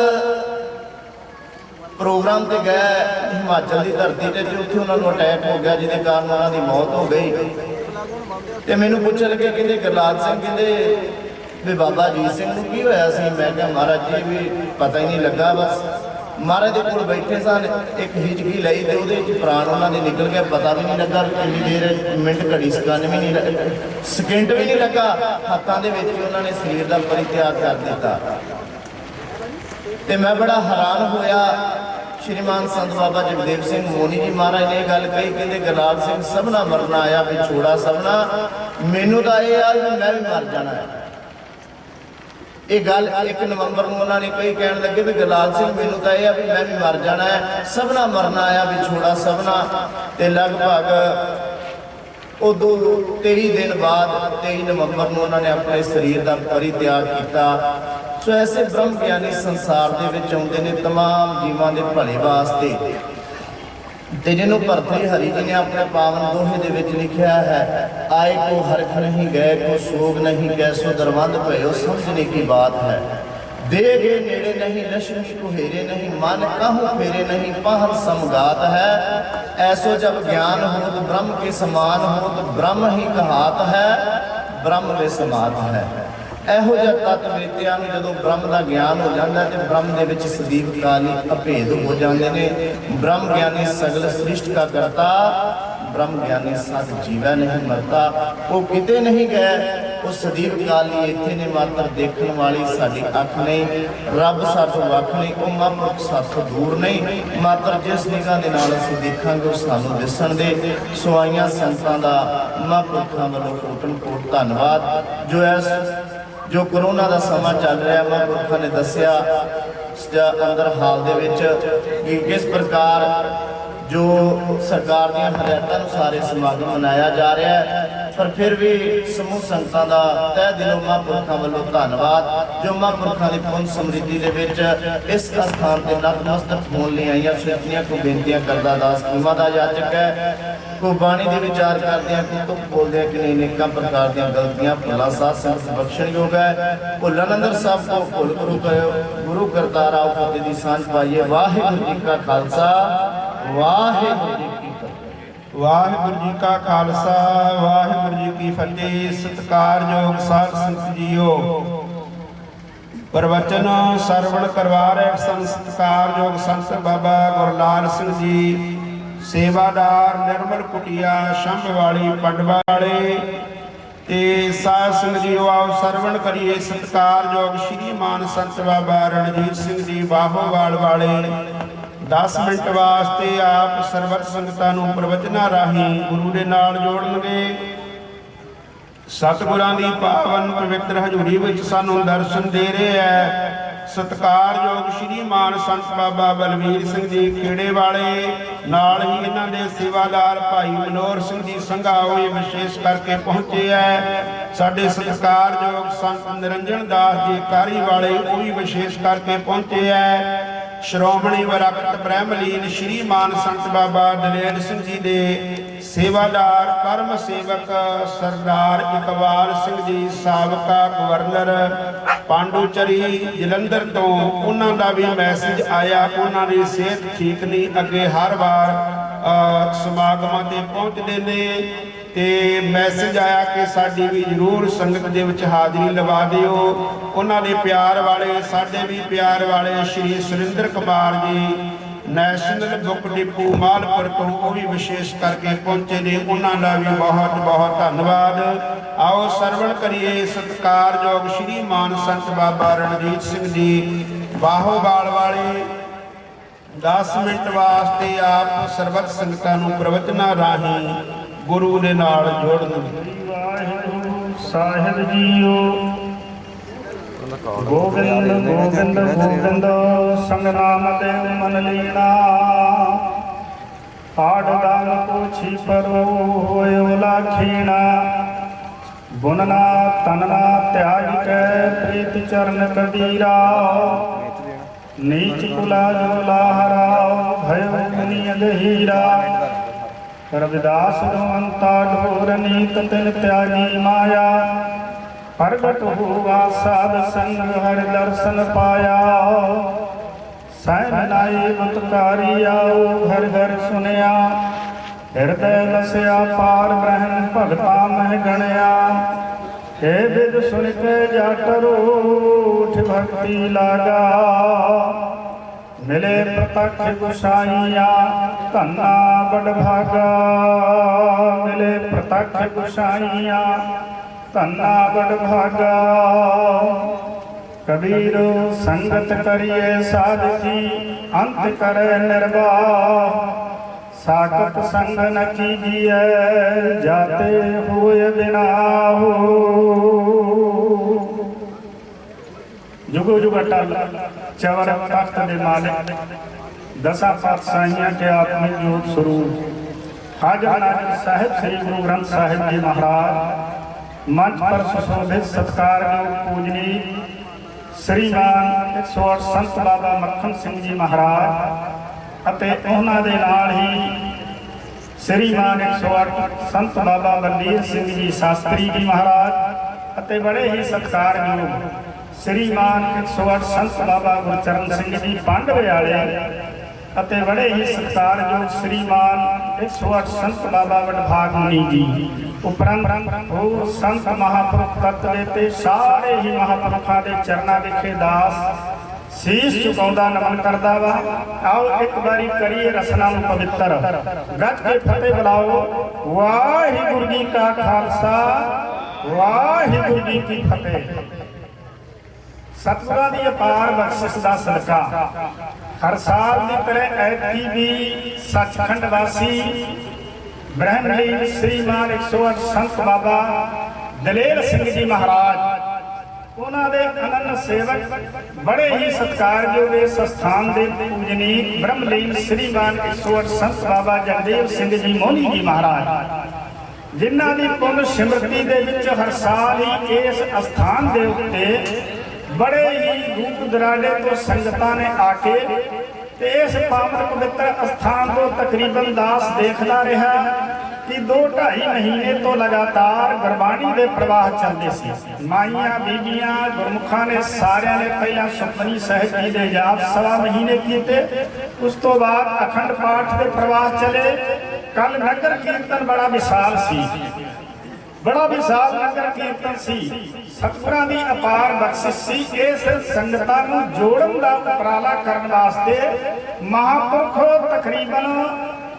ਪ੍ਰੋਗਰਾਮ ਤੇ ਗਏ ਹਿਮਾਚਲ ਦੀ ਧਰਤੀ ਤੇ, ਉੱਥੇ ਉਹਨਾਂ ਨੂੰ ਅਟੈਕ ਹੋ ਗਿਆ, ਜਿਹਦੇ ਕਾਰਨ ਉਹਨਾਂ ਦੀ ਮੌਤ ਹੋ ਗਈ। ਤੇ ਮੈਨੂੰ ਪੁੱਛਣ ਲੱਗੇ, ਕਹਿੰਦੇ ਗੁਰਲਾਲ ਸਿੰਘ, ਕਹਿੰਦੇ ਵੀ ਬਾਬਾ ਅਜੀਤ ਸਿੰਘ ਨੂੰ ਕੀ ਹੋਇਆ ਸੀ? ਮੈਂ ਕਿਹਾ ਮਹਾਰਾਜ ਜੀ ਵੀ ਪਤਾ ਹੀ ਨਹੀਂ ਲੱਗਾ, ਬਸ ਮਹਾਰਾਜ ਦੇ ਕੋਲ ਬੈਠੇ ਸਨ, ਇੱਕ ਹਿਚਕੀ ਲਈ ਤੇ ਉਹਦੇ ਵਿੱਚ ਪ੍ਰਾਣ ਉਹਨਾਂ ਦੇ ਨਿਕਲ ਗਿਆ, ਪਤਾ ਵੀ ਨਹੀਂ ਲੱਗਾ ਵੀ ਕਿੰਨੀ ਦੇਰ, ਮਿੰਟ ਘੜੀ ਸਕਿੰਟ ਵੀ ਨਹੀਂ ਲੱਗਾ, ਹੱਥਾਂ ਦੇ ਵਿੱਚ ਉਹਨਾਂ ਨੇ ਸਰੀਰ ਦਾ ਪਰਿਤਿਆਗ ਕਰ ਦਿੱਤਾ। ਤੇ ਮੈਂ ਬੜਾ ਹੈਰਾਨ ਹੋਇਆ। ਸ਼੍ਰੀਮਾਨ ਸੰਤ ਬਾਬਾ ਜਗਦੇਵ ਸਿੰਘ ਮੋਨੀ ਜੀ ਮਹਾਰਾਜ ਨੇ ਇਹ ਗੱਲ ਕਹੀ, ਕਹਿੰਦੇ ਗੁਰਲਾਲ ਸਿੰਘ ਸਭਨਾ ਮਰਨਾ ਆਇਆ, ਵਿਛੋੜਾ ਸਭਨਾ, ਮੈਨੂੰ ਤਾਂ ਇਹ ਆ ਵੀ ਮੈਂ ਵੀ ਮਰ ਜਾਣਾ ਹੈ। ਇਹ ਗੱਲ 1 ਨਵੰਬਰ ਨੂੰ ਉਹਨਾਂ ਨੇ ਕਈ ਕਹਿਣ ਲੱਗੇ ਵੀ ਗੁਰਲਾਲ ਸਿੰਘ ਮੈਨੂੰ ਤਾਂ ਇਹ ਆ ਵੀ ਮੈਂ ਵੀ ਮਰ ਜਾਣਾ ਹੈ, ਸਭਨਾ ਮਰਨਾ ਆਇਆ, ਵਿਛੋੜਾ ਸਭਨਾ। ਤੇ ਲਗਭਗ ਉਹ 23 ਦਿਨ ਬਾਅਦ 23 ਨਵੰਬਰ ਨੂੰ ਉਹਨਾਂ ਨੇ ਆਪਣੇ ਸਰੀਰ ਦਾ ਪਰਿਤਿਆਗ ਕੀਤਾ। ਸੋ ਐਸੇ ਬ੍ਰਹਮ ਗਿਆਨੀ ਸੰਸਾਰ ਦੇ ਵਿੱਚ ਆਉਂਦੇ ਨੇ तमाम ਜੀਵਾਂ ਦੇ ਭਲੇ ਵਾਸਤੇ, ਤੇ ਜਿਹਨੂੰ ਭਰਤਰੀ ਹਰੀ ਜੀ ਨੇ ਆਪਣੇ ਪਾਵਨ ਦੋਹੇ ਦੇ ਵਿੱਚ ਲਿਖਿਆ ਹੈ, ਆਏ ਕੋ ਹਰਖ ਨਹੀਂ ਗਏ ਕੋ ਸੋਗ ਨਹੀਂ, ਕੈਸੋ ਦਰਵੰਦ ਭਇਓ ਸਮਝਣੇ ਕੀ ਬਾਤ ਹੈ। ਦੇਹ ਕੇ ਨੇੜੇ ਨਹੀਂ ਲక్ష్ਮੀ ਕੁਹੇਰੇ ਨਹੀਂ, ਮਨ ਕਾਹੂ ਫੇਰੇ ਨਹੀਂ, ਪਾਹਰ ਸਮਗਾਤ ਹੈ। ऐसो जब ज्ञान होत ब्रह्म के समान होत, ब्रह्म ही कहात है, ब्रह्म में समात है। ਇਹੋ ਜਿਹਾ ਤਤ ਵਿਅਕਤੀਆਂ ਨੂੰ ਜਦੋਂ ਬ੍ਰਹਮ ਦਾ ਗਿਆਨ ਹੋ ਜਾਂਦਾ ਤੇ ਬ੍ਰਹਮ ਦੇ ਵਿੱਚ ਸਦੀਵ ਕਾਲੀ ਅਭੇਦ ਹੋ ਜਾਂਦੇ ਨੇ। ਬ੍ਰਹਮ ਗਿਆਨੀ ਸਗਲ ਸ੍ਰਿਸ਼ਟ ਕਾ ਕਰਤਾ, ਬ੍ਰਹਮ ਗਿਆਨੀ ਸਤ ਜੀਵੈ ਨਹੀਂ ਮਰਤਾ। ਉਹ ਕਿਤੇ ਨਹੀਂ ਗਏ, ਉਹ ਸਦੀਵ ਕਾਲ ਲਈ ਇੱਥੇ ਨੇ। ਮਾਤਰ ਦੇਖਣ ਵਾਲੀ ਸਾਡੀ ਅੱਖ ਨਹੀਂ, ਰੱਬ ਸਾਥੋਂ ਵੱਖ ਨਹੀਂ, ਉਹ ਮਹਾਂਪੁਰਖ ਸਾਥੋਂ ਦੂਰ ਨਹੀਂ। ਮਾਤਰ ਜਿਸ ਨਿਗਾਹ ਦੇ ਨਾਲ ਅਸੀਂ ਦੇਖਾਂਗੇ ਉਹ ਸਾਨੂੰ ਦਿਸਣ ਦੇ। ਸੋ ਆਈਆਂ ਸੰਗਤਾਂ ਦਾ ਮਹਾਂਪੁਰਖਾਂ ਵੱਲੋਂ ਕੋਟਨ ਕੋਟ ਧੰਨਵਾਦ। ਜੋ ਕਰੋਨਾ ਦਾ ਸਮਾਂ ਚੱਲ ਰਿਹਾ, ਮਹਾਂਪੁਰਖਾਂ ਨੇ ਦੱਸਿਆ ਅੰਦਰ ਹਾਲ ਦੇ ਵਿੱਚ ਕਿ ਕਿਸ ਪ੍ਰਕਾਰ ਜੋ ਸਰਕਾਰ ਦੀਆਂ ਹਦਾਇਤਾਂ ਅਨੁਸਾਰ ਇਹ ਸਮਾਗਮ ਮਨਾਇਆ ਜਾ ਰਿਹਾ ਹੈ। ਪਰ ਫਿਰ ਵੀ ਸਮੂਹ ਸੰਗਤਾਂ ਦਾ ਤਹਿ ਦਿਲੋਂ ਮਹਾਂਪੁਰਖਾਂ ਵੱਲੋਂ ਧੰਨਵਾਦ, ਜੋ ਮਹਾਂਪੁਰਖਾਂ ਦੀ ਪੁੰਨ ਸਮਰਿੱਧੀ ਦੇ ਵਿੱਚ ਇਸ ਸਥਾਨ ਤੇ ਨਤਮਸਤਕ ਹੋਣ ਲਈ ਆਈਆਂ ਸਿੱਖੀਆਂ ਕੋ ਬੇਨਤੀਆਂ ਕਰਦਾ ਦਾਸ ਕੀਮਾ ਦਾ ਜਾਚਕ ਹੈ। ਕੋ ਬਾਣੀ ਦੇ ਵਿਚਾਰ ਕਰਦੇ ਆ, ਕੋ ਤੁਕ ਬੋਲਦੇ ਆ ਕਿ ਨਹੀਂ ਅਨੇਕਾਂ ਪ੍ਰਕਾਰ ਦੀਆਂ ਗਲਤੀਆਂ ਭੁੱਲਾਂ ਸਾਧ ਸੰਗਤ ਬਖਸ਼ਣਯੋਗ ਹੈ। ਭੁੱਲਣ ਅੰਦਰ ਸਭ ਕੋ ਭੁੱਲ ਗੁਰੂ ਕਰਤਾਰ ਆਓ ਫਤਿਹ ਦੀ ਸਾਂਝ ਪਾਈਏ। ਵਾਹਿਗੁਰੂ ਜੀ ਕਾ ਖਾਲਸਾ, ਵਾਹਿਗੁਰੂ ਜੀ ਕੀ ਫਤਿਹ। ਵਾਹਿਗੁਰੂ ਜੀ ਕਾ ਖਾਲਸਾ, ਵਾਹਿਗੁਰੂ ਜੀ ਕੀ ਫਤਿਹ। ਸਤਿਕਾਰਯੋਗ ਸਾਧ ਸੰਗਤ ਜੀਓ, ਪ੍ਰਵਚਨ ਸਰਵਣ ਕਰਵਾ ਰਹੇ ਸਨ ਸਤਿਕਾਰਯੋਗ ਸੰਤ ਬਾਬਾ ਗੁਰਲਾਲ ਸਿੰਘ ਜੀ, ਸੇਵਾਦਾਰ ਨਿਰਮਲ ਕੁਟੀਆ ਸ਼ੰਭ ਵਾਲੀ ਪੰਡਵਾ ਵਾਲੇ ਤੇ ਸਾਧ ਸੰਗਤ ਜੀਓ, ਆਓ ਸਰਵਣ ਕਰੀਏ ਸਤਿਕਾਰਯੋਗ ਸ਼੍ਰੀਮਾਨ ਸੰਤ ਬਾਬਾ ਰਣਜੀਤ ਸਿੰਘ ਜੀ ਬਾਹੋਵਾਲ ਵਾਲੇ 10 ਮਿੰਟ ਵਾਸਤੇ ਆਪ ਸਰਬਤ ਸੰਗਤਾਂ ਨੂੰ ਪ੍ਰਵਚਨਾਂ ਰਾਹੀਂ ਗੁਰੂ ਦੇ ਨਾਲ ਜੋੜਨਗੇ। ਸਤਿਗੁਰਾਂ ਦੀ ਪਾਵਨ ਪਵਿੱਤਰ ਹਜ਼ੂਰੀ ਵਿੱਚ ਸਾਨੂੰ ਦਰਸ਼ਨ ਦੇ ਰਹੇ ਹੈ ਸਤਿਕਾਰਯੋਗ ਸ਼੍ਰੀਮਾਨ ਸੰਤ ਬਾਬਾ ਬਲਵੀਰ ਸਿੰਘ ਜੀ ਖੇੜੇ ਵਾਲੇ, ਨਾਲ ਹੀ ਇਹਨਾਂ ਦੇ ਸੇਵਾਦਾਰ ਭਾਈ ਮਨੋਹਰ ਸਿੰਘ ਜੀ ਸੰਘਾ ਉਹ ਵਿਸ਼ੇਸ਼ ਕਰਕੇ ਪਹੁੰਚੇ ਹੈ। ਸਾਡੇ ਸਤਿਕਾਰਯੋਗ ਸੰਤ ਨਿਰੰਜਨ ਦਾਸ ਜੀ ਕਾਰੀ ਵਾਲੇ ਉਹ ਵੀ ਵਿਸ਼ੇਸ਼ ਕਰਕੇ ਪਹੁੰਚੇ ਹੈ। ਸ਼੍ਰੋਮਣੀ ਵਰਕਤ ਬ੍ਰਹਮਲੀਨ ਸ਼੍ਰੀਮਾਨ ਸੰਤ ਬਾਬਾ ਦਲੇਰ ਸਿੰਘ ਜੀ ਦੇ ਸੇਵਾਦਾਰ ਕਰਮ ਸੇਵਕ ਸਰਦਾਰ ਇਕਬਾਲ ਸਿੰਘ ਜੀ ਸਾਬਕਾ ਗਵਰਨਰ ਪਾਂਡੂਚਰੀ ਜਲੰਧਰ ਤੋਂ, ਉਹਨਾਂ ਦਾ ਵੀ ਮੈਸੇਜ ਆਇਆ। ਉਹਨਾਂ ਦੀ ਸਿਹਤ ਠੀਕ ਨਹੀਂ, ਅੱਗੇ ਹਰ ਵਾਰ ਸਮਾਗਮਾਂ ਤੇ ਪਹੁੰਚਦੇ ਨੇ ਤੇ ਮੈਸੇਜ ਆਇਆ ਕਿ ਸਾਡੀ ਵੀ ਜ਼ਰੂਰ ਸੰਗਤ ਦੇ ਵਿੱਚ ਹਾਜ਼ਰੀ ਲਵਾ ਦਿਓ। ਉਹਨਾਂ ਦੇ ਪਿਆਰ ਵਾਲੇ, ਸਾਡੇ ਵੀ ਪਿਆਰ ਵਾਲੇ ਸ਼੍ਰੀ Surinder Kumar ji national book depot Malpur ਤੋਂ ਉਹ ਵੀ ਵਿਸ਼ੇਸ਼ ਕਰਕੇ ਪਹੁੰਚੇ ਨੇ, ਉਹਨਾਂ ਦਾ ਵੀ ਬਹੁਤ ਬਹੁਤ ਧੰਨਵਾਦ। ਆਓ ਸਰਵਣ ਕਰੀਏ ਸਤਿਕਾਰਯੋਗ ਸ਼੍ਰੀਮਾਨ ਸੰਤ ਬਾਬਾ ਰਣਜੀਤ ਸਿੰਘ ਜੀ ਬਾਹੋਵਾਲ ਵਾਲੇ 10 ਮਿੰਟ ਵਾਸਤੇ ਆਪ ਸਰਬਤ ਸੰਗਤਾਂ ਨੂੰ ਪ੍ਰਵਚਨਾਂ ਰਾਹੀਂ ਗੁਰੂ ਦੇ ਨਾਲ ਜੋੜਨਗੇ। ਵਾਹਿਗੁਰੂ ਸਾਹਿਬ ਜੀਓ, ਗੋਬਿੰਦ ਗੋਬਿੰਦ ਗੋਬਿੰਦ ਸੰਗ ਨਾਮ ਤੇ ਮਨ ਲੀਣਾ, ਆੜ ਦਾਨ ਪੋਛੀ ਪਰੋ ਹੋਇ ਲਾਖੀਣਾ, ਬੁਨਨਾ ਤਨਨਾ ਤਿਆਗ ਕੈ ਪ੍ਰੀਤ ਚਰਨ ਕਬੀਰਾ, ਨੀਚ ਕੁਲਾ ਜੋ ਲਾਹਰਾ ਭਇ ਮੁਨੀ ਅਗਹੀਰਾ, रविदास रोमंता ढोर नीत तिन त्यागी माया, प्रगट हुआ साध संग हर दर्शन पाया, सैन नाई मतकारी आओ घर घर सुनया, हृदय लसया पार ब्रह्म भगता मह गणया, हे विद सुन के जाटरो उठ भक्ति लागा, मिले प्रत्यक्ष गुसाइया धन्ना बड़ भागा, मिले प्रत्यक्ष गुसाइया धन्ना बड़ भागा, कबीर संगत करिए साधकी अंत करे निर्वाह, साकत संग न कीजिए जाते हुए बिना हो, जुगो जुग अटल चवर तख्त दे मालिक दसा पातशाहियां के आत्मिक जोत स्वरूप हाजर नाजिर साहिब श्री गुरु ग्रंथ साहिब जी महाराज मंच पर सुशोभित सत्कार पूजनीय श्रीमान 108 संत बाबा मक्खन सिंह जी महाराज अते उन्हां दे नाल ही श्रीमान 108 संत बाबा बलबीर सिंह जी शास्त्री जी महाराज अते बड़े ही सत्कारयोग श्रीमान 108 संत बाबा गुरचरण सिंह जी पांडवे वाले अते बड़े ही सत्कारयोग श्रीमान 108 संत बाबा वडभाग मुनि जी उपरंत हो संत महापुरुष तत्व ते सारे ही महापुरुषां दे चरना विखे दास शीश झुकाउंदा नमन करदा वा। आओ एक बारी करिए रसना नूं पवित्र गज के फतेह बुलाओ। वाहिगुरू जी का खालसा ਵਾਹਿਗੁਰੂ ਜੀ ਕੀ ਫਤਿਹ। ਸਤਿਗੁਰਾਂ ਦੀ ਅਪਾਰ ਬਖਸ਼ਿਸ਼ ਦਾ ਸਦਕਾ ਹਰ ਸਾਲ ਦੀ ਤਰ੍ਹਾਂ ਐਤਕੀ ਵੀ ਸੱਚਖੰਡ ਵਾਸੀ ਬ੍ਰਹਮਲੀਨ ਸ੍ਰੀਮਾਨ 108 ਸੰਤ ਬਾਬਾ ਦਲੇਰ ਸਿੰਘ ਜੀ ਮਹਾਰਾਜ, ਉਹਨਾਂ ਦੇ ਅਨੰਨ ਸੇਵਕ ਬੜੇ ਹੀ ਸਤਿਕਾਰਯੋਗ ਇਸ ਸਥਾਨ ਦੇ ਪੂਜਨੀਕ ਬ੍ਰਹਮਲੀਨ ਸ੍ਰੀਮਾਨ 108 ਸੰਤ ਬਾਬਾ ਜਗਦੇਵ ਸਿੰਘ ਜੀ ਮੋਹਨੀ ਜੀ ਮਹਾਰਾਜ, ਜਿਨ੍ਹਾਂ ਦੀ ਪੁੰਨ ਸਿਮਰਤੀ ਦੇ ਵਿੱਚ ਹਰ ਸਾਲ ਹੀ ਇਸ ਅਸਥਾਨ ਦੇ ਉੱਤੇ ਬੜੇ ਹੀ ਦੂਰ ਦਰਾਡੇ ਤੋਂ ਸੰਗਤਾਂ ਨੇ ਆ ਕੇ ਤੇ ਇਸ ਪਾਵਨ ਪਵਿੱਤਰ ਅਸਥਾਨ ਤੋਂ ਤਕਰੀਬਨ ਦਾਸ ਦੇਖਦਾ ਰਿਹਾ ਕਿ 2-2.5 ਮਹੀਨੇ ਤੋਂ ਲਗਾਤਾਰ ਗੁਰਬਾਣੀ ਦੇ ਪ੍ਰਵਾਹ ਚੱਲਦੇ ਸੀ। ਮਾਈਆਂ ਬੀਬੀਆਂ ਗੁਰਮੁਖਾਂ ਨੇ ਸਾਰਿਆਂ ਨੇ ਪਹਿਲਾਂ ਸੁਖਮਨੀ ਸਾਹਿਬ ਜੀ ਦੇ ਜਾਪ 1.5 ਮਹੀਨੇ ਕੀਤੇ, ਉਸ ਤੋਂ ਬਾਅਦ ਅਖੰਡ ਪਾਠ ਦੇ ਪ੍ਰਵਾਹ ਚਲੇ। ਕੱਲ ਨਗਰ ਕੀਰਤਨ ਬੜਾ ਵਿਸ਼ਾਲ ਸੀ, ਬੜਾ ਵਿਸ਼ਾਲ ਨਗਰ ਕੀਰਤਨ ਸੀ। ਸਤਿਗੁਰਾਂ ਦੀ ਅਪਾਰ ਬਖਸ਼ਿਸ਼ ਸੀ। ਇਸ ਸੰਗਤਾਂ ਨੂੰ ਜੋੜਨ ਦਾ ਉਪਰਾਲਾ ਕਰਨ ਵਾਸਤੇ ਮਹਾਂਪੁਰਖ ਤਕਰੀਬਨ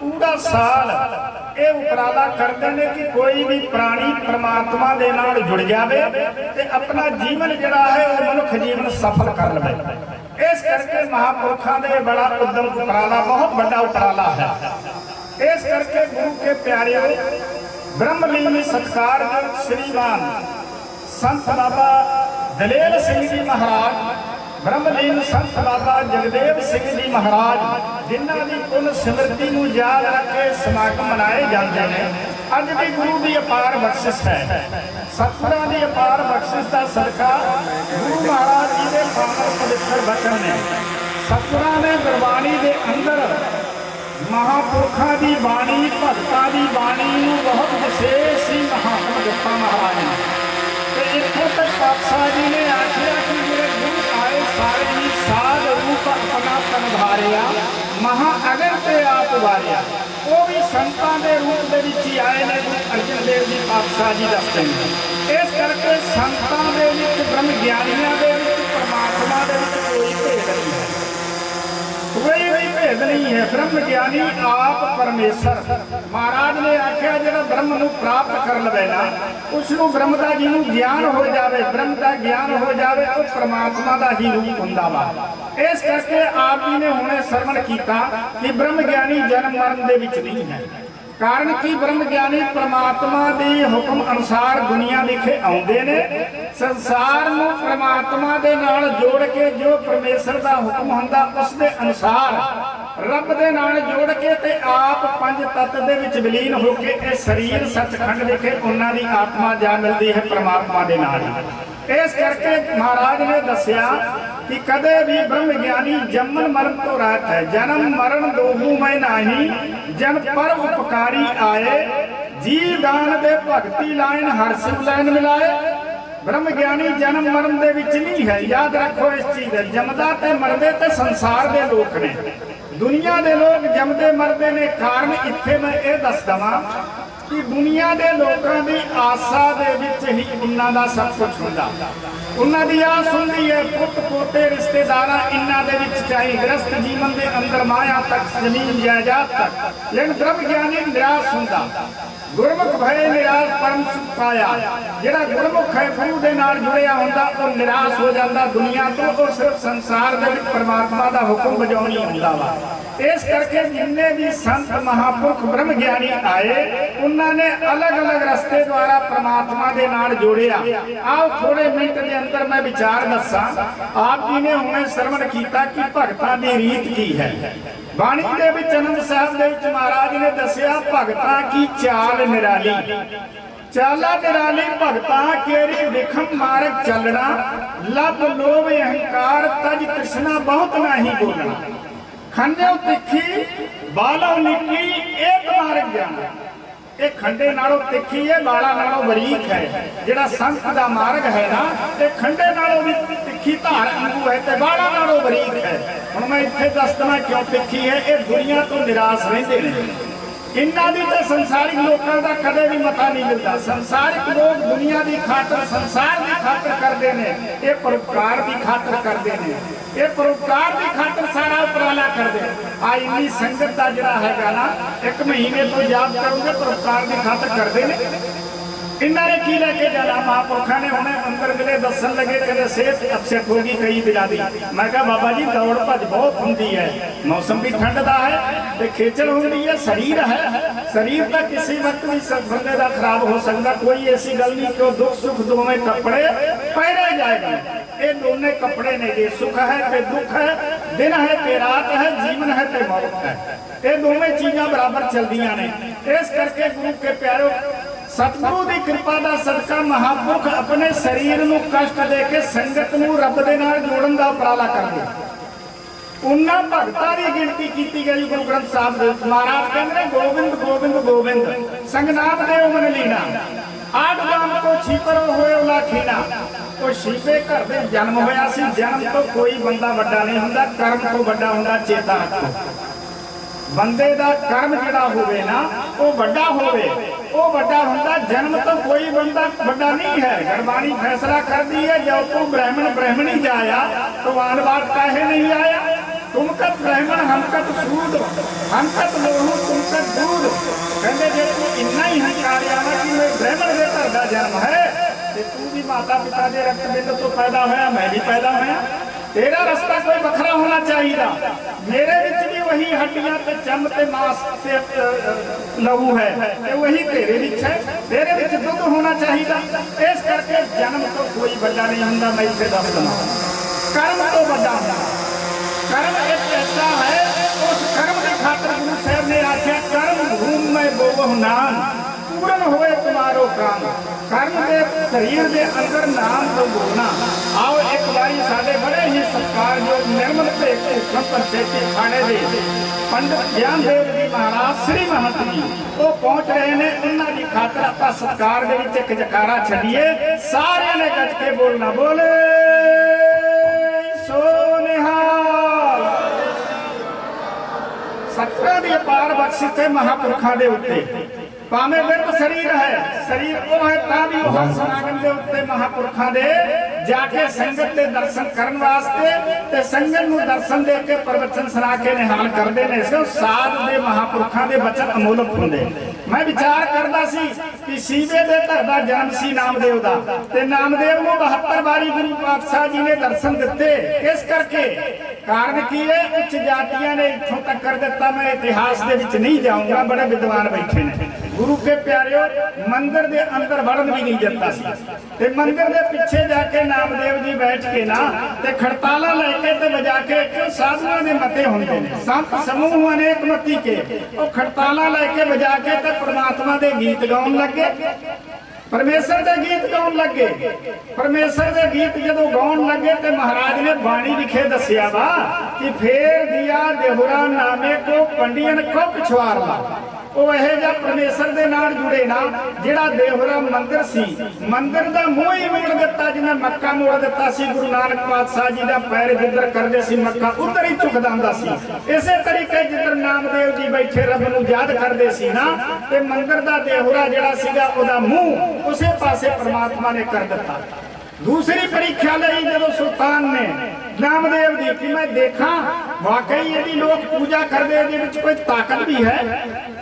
ਪੂਰਾ ਸਾਲ ਇਹ ਉਪਰਾਲਾ ਕਰਦੇ ਨੇ ਕਿ ਕੋਈ ਵੀ ਪ੍ਰਾਣੀ ਪ੍ਰਮਾਤਮਾ ਦੇ ਨਾਲ ਜੁੜ ਜਾਵੇ ਤੇ ਆਪਣਾ ਜੀਵਨ ਜਿਹੜਾ ਹੈ ਉਹ ਮਨੁੱਖ ਜੀਵਨ ਸਫਲ ਕਰ ਲਵੇ। ਇਸ ਕਰਕੇ ਮਹਾਂਪੁਰਖਾਂ ਦੇ ਬੜਾ ਉਦਮ ਉਪਰਾਲਾ, ਬਹੁਤ ਵੱਡਾ ਉਪਰਾਲਾ ਹੈ। ਇਸ ਕਰਕੇ ਗੁਰੂ ਕੇ ਪਿਆਰਿਓ, ਬ੍ਰਹਮਲੀਨ ਸਤਿਕਾਰਯੋਗ ਸ਼੍ਰੀਮਾਨ ਸੰਤ ਬਾਬਾ ਦਲੇਰ ਸਿੰਘ ਜੀ ਮਹਾਰਾਜ, ਬ੍ਰਹਮਲੀਨ ਸੰਤ ਬਾਬਾ ਜਗਦੇਵ ਸਿੰਘ ਜੀ ਮਹਾਰਾਜ, ਜਿਨ੍ਹਾਂ ਦੀ ਪੁੰਨ ਸਿਮਰਤੀ ਨੂੰ ਯਾਦ ਰੱਖ ਕੇ ਸਮਾਗਮ ਮਨਾਏ ਜਾਂਦੇ ਨੇ। ਅੱਜ ਵੀ ਗੁਰੂ ਦੀ ਅਪਾਰ ਬਖਸ਼ਿਸ਼ ਹੈ, ਸਤਿਗੁਰਾਂ ਦੀ ਅਪਾਰ ਬਖਸ਼ਿਸ਼ ਦਾ ਸਦਕਾ ਗੁਰੂ ਮਹਾਰਾਜ ਜੀ ਦੇ ਪਾਵਨ ਪਵਿੱਤਰ ਬਚਨ ਨੇ, ਸਤਿਗੁਰਾਂ ਨੇ ਗੁਰਬਾਣੀ ਦੇ ਅੰਦਰ ਮਹਾਂਪੁਰਖਾਂ ਦੀ ਬਾਣੀ, ਭਗਤਾਂ ਦੀ ਬਾਣੀ ਨੂੰ ਬਹੁਤ ਵਿਸ਼ੇਸ਼ ਹੀ ਮਹਾਤਮ ਦਿੱਤਾ ਮਹਾਰਾਜ ਨੇ। ਤੇ ਇੱਥੋਂ ਤੱਕ ਪਾਤਸ਼ਾਹ ਜੀ ਨੇ ਆਖਿਆ ਕਿ ਜਿਹੜੇ ਗੁਰੂ ਆਏ ਸਾਰੇ ਹੀ ਸਾਧ ਰੂਪ ਆਪਣਾ ਤਨਭਾਰਿਆ, ਮਹਾ ਅਗਰ ਤੇ ਆਪ ਵਾਰਿਆ। ਉਹ ਵੀ ਸੰਤਾਂ ਦੇ ਰੂਪ ਦੇ ਵਿੱਚ ਹੀ ਆਏ ਨੇ। ਗੁਰੂ ਅਰਜਨ ਦੇਵ ਜੀ ਪਾਤਸ਼ਾਹ ਜੀ ਦੱਸਦੇ ਨੇ। ਇਸ ਕਰਕੇ ਸੰਤਾਂ ਦੇ ਵਿੱਚ, ਬ੍ਰਹਮ ਗਿਆਨੀਆਂ ਦੇ ਵਿੱਚ, ਪਰਮਾਤਮਾ ਦੇ ਵਿੱਚ ਕੋਈ ਭੇਦ ਨਹੀਂ ਹੈ, ਕੋਈ ਵੀ ਭੇਦ ਨਹੀਂ ਹੈ। ਬ੍ਰਹਮ ਗਿਆਨੀ ਆਪ ਪਰਮੇਸ਼ਰ। ਮਹਾਰਾਜ ਨੇ ਆਖਿਆ ਜਿਹੜਾ ਬ੍ਰਹਮ ਨੂੰ ਪ੍ਰਾਪਤ ਕਰ ਲਵੇ ਨਾ, ਉਸ ਨੂੰ ਬ੍ਰਹਮ ਦਾ ਜਿਹਨੂੰ ਗਿਆਨ ਹੋ ਜਾਵੇ, ਬ੍ਰਹਮ ਦਾ ਗਿਆਨ ਹੋ ਜਾਵੇ, ਉਹ ਪਰਮਾਤਮਾ ਦਾ ਹੀ ਰੂਪ ਹੁੰਦਾ ਵਾ। ਇਸ ਕਰਕੇ ਆਪ ਜੀ ਨੇ ਹੁਣੇ ਸਰਵਣ ਕੀਤਾ ਕਿ ਬ੍ਰਹਮ ਗਿਆਨੀ ਜਨਮ ਮਰਨ ਦੇ ਵਿੱਚ ਨਹੀਂ ਹੈ। ਕਾਰਨ ਕਿ ਬ੍ਰਹਮ ਗਿਆਨੀ ਪਰਮਾਤਮਾ ਦੇ ਹੁਕਮ ਅਨੁਸਾਰ ਦੁਨੀਆ ਵਿਖੇ ਆਉਂਦੇ ਨੇ। ਸੰਸਾਰ ਨੂੰ ਪਰਮਾਤਮਾ ਦੇ ਨਾਲ ਜੋੜ ਕੇ ਜੋ ਪਰਮੇਸ਼ਰ ਦਾ ਹੁਕਮ ਹੁੰਦਾ ਉਸ ਦੇ ਅਨੁਸਾਰ ਰੱਬ ਦੇ ਨਾਲ ਜੋੜ ਕੇ ਤੇ ਆਪ ਪੰਜ ਤੱਤ ਦੇ ਵਿੱਚ ਵਿਲੀਨ ਹੋ ਕੇ ਇਹ ਸਰੀਰ ਸੱਚਖੰਡ ਵਿਖੇ ਉਹਨਾਂ ਦੀ ਆਤਮਾ ਜਾ ਮਿਲਦੀ ਹੈ ਪਰਮਾਤਮਾ ਦੇ ਨਾਲ। ਇਸ ਕਰਕੇ ਮਹਾਰਾਜ ਨੇ ਦੱਸਿਆ कि कदे भी ब्रह्म ज्ञानी जमन मरण तो रात है, जन्म मरण दोहू मैं नाही, जन पर उपकारी आए, जी दान दे भगती लाइन हर शिव लाइन मिलाए। ब्रह्म ज्ञानी जन्म मरण दे विच नहीं है, याद रखो इस चीज। जमदा ते मरदे ते संसार दे लोक ने, दुनिया दे लोग जमदे मरदे ने। कारण इत्थे मैं ये दस दवां कि दुनिया दे लोकां दी आसा दे विच ही इन्हां दा सब कुछ हुंदा। उन्हां दी आस हुंदी है पुत पोते रिश्तेदारां इन्हां दे विच, चाहे गृहस्थ जीवन दे अंदर माया तक, जमीन जायदाद तक। लेकिन ब्रह्म ज्ञानी निराश हुंदा। गुरमुख भय निराश परम सुख पाया। जिहड़ा गुरमुख है गुरु दे नाल जुड़िया हुंदा ਉਹ निराश हो जाता दुनिया तो, और सिर्फ संसार दे विच परमात्मा दा हुक्म बजाउणी हुंदा वा। इस करके जिन्ने भी संत महापुरख ब्रह्म ज्ञानी आए उन्होंने अलग अलग रस्ते द्वारा परमात्मा दे नाल जोड़िया। आओ थोड़े मिनट के अंदर मैं विचार दसा। आप जी ने हुणे श्रवण कीता कि भगतां दी रीत की है। बाणी दे विच आनंद साहब दे विच महाराज ने दसिया भगतां की चाल निराली। चाला निराली भगतां केरी विखम मार्ग चलना, लब लोभ अहंकार तज तृष्णा बहुत नाही बोलना। खंडे तिखी बालों निकी एक मार्ग जाना। ये खंडे नालों तिखी है, बाला नालों बरीक है। जिहड़ा संत दा मार्ग है ना, ये खंडे नालों भी तिखी धार वांगू है ते बाला नालों बरीक है। हुण मैं इत्थे दस दवां क्यों तिखी है। ये दुनिया तो निराश रहिंदे ने। इन्हां दी ते संसारिक लोकां दा कदे भी मता नहीं मिलता। संसारिक लोग दुनिया की खातर, संसार की खातर करते हैं, ये परोपकार की खातर करते हैं। ये परोपकार की खातर सारा उपराला करते हैं। आ इन्नी संगत का जिहड़ा हैगा ना, एक महीने तो याद करोगे परोपकार की खातर करते हैं। इन्होंने की लेके जाना महापुरखा ने उन्हें अंदर मिले दसन लगे कदे सेहत अपसेट होगी कई दिनों की। मैं कहा बाबा जी दौड़ भज बहुत होंगी है, मौसम भी ठंड का है तो खेचल होंगी है, शरीर है, शरीर तो किसी वक्त भी बंदे का खराब हो सकता, कोई ऐसी गल नहीं कि दुख सुख दोवें कपड़े पहने जाएगा। ये दोनों कपड़े ने ये सुख है ते दुख है, दिन है ते रात है, जीवन है ते मौत है, ये दोवें चीज़ां बराबर चलदियां ने। इस करके गुरु के प्यारो सतगुरु की कृपा का सदका महापुरख अपने शरीर को कष्ट दे के संगत को रब के नाल जोड़न का उपराला करते। उन्ना भगतां की गिनती की गई गुरु ग्रंथ साहब दे। महाराज कहते गोबिंद गोबिंद गोबिंद संगनाम देव मन लीना, आठ गाम को छीपरो होए उलाखीना। वो शीपे घर में जन्म होया सी, जन्म तो कोई बंदा वड्डा नहीं हुंदा, कर्म तो वड्डा हुंदा। चेता रखो बंदे का कर्म जिहड़ा होवे ना वो वड्डा होवे, वो वड्डा हुंदा। जन्म तो कोई बंदा वड्डा नहीं है। गुरबाणी फैसला कर दी है, जब तू ब्राह्मण ब्राह्मणी जाया तो आनवाद काहे नहीं आया। तुम कत ब्राह्मण हम कत सूद, हम कत लोहू तुम कत दूध। कहते जे तू इन्ना ही हंकार आना कि मैं ब्राह्मण के घर का जन्म है, तू भी माता पिता के रक्त बिंद तो पैदा होया, मैं भी पैदा होया। तेरा रास्ता कोई बखरा होना चाहिए। मेरे विच भी वही हड्डियां ते चम ते मांस ते लहू है, वही तेरे विच है, तेरे विच दुध होना चाहिए। इस करके जन्म तो कोई बड़ा नहीं हुंदा। मैं इसे दस दूं कर्म तो बड़ा हुंदा। कर्म एक ऐसा है, उस कर्म की खातर गुरु साहब ने आख्या कर्म भूमि में बोवह नाम, पूर्ण होए तुम्हारो काम। कर्म के शरीर के अंदर नाम तो बोलना। आओ एक बारी साढ़े बड़े ही सत्कार जो निर्मल पंचायती खाने के पंडित ज्ञान देव जी महाराज श्री महंत जी वो पहुंच रहे हैं। उन्होंने की खातर आप सत्कार के एक जकारा छड़िए, सारे ने गज के बोलना, बोले सो निहाल। सत्ता की अपार बख्शिश है महापुरखों के उत्ते। भावे बिरध शरीर है, शरीर वो है ता भी वो समागम के उत्ते महापुरखों के जाके संगत के दर्शन करने वास्ते ते संगत को दर्शन दे के प्रवचन सुना के निहाल करते हैं। इसको साध दे महापुरखों के बचन अमोलक होंगे। मैं विचार करता सी कि सीवे दे घर का जन्म सी नामदेव का, ते नामदेव को 72 बारी गुरु पातशाह जी ने दर्शन दिते। इस करके कारण की है, उच्च जातियां ने इत्थों तक कर दिता। मैं इतिहास के विच नहीं जाऊंगा, बड़े विद्वान बैठे ने। गुरु के प्यारे मंदिर के अंदर वड़न भी नहीं दिता सी, ते मंदिर के पीछे जाके नामदेव जी बैठ के ना ते खड़ताला लेके ते बजा के साधुओं ने मते होंगे ने, संत समूह अनेक मती के वो खड़ताला लेके बजा के ते परमात्मा के गीत गाउन लगे, परमेश्वर के गीत गाउन लगे। परमेश्वर के गीत जो गाउन लगे तो महाराज ने बाणी लिखे दसिया वा कि फेर दिया देहुरा नामे को पंडियन को पिछवार ला। वो यह परमेश्वर के नाल जुड़े ना, जिहड़ा देहुरा मंदिर सी, मंदिर का मूँह ही मोड़ दिता, जिन्हें मक्का मोड़ दिता सी। गुरु नानक पातशाह जी का पैर जिधर करते सी मक्का उधर ही झुकदा हुंदा सी। इसे तरीके जिधर नामदेव जी बैठे रब नूं याद करते सी ना, ते मंदिर का देहुरा जिहड़ा सीगा ओहदा मूँह उसे पासे परमात्मा ने कर दिता। दूसरी परीक्षा ली जब सुल्तान ने नामदेव जी की, मैं देखा वाकई यदि लोग पूजा करते कोई ताकत भी है।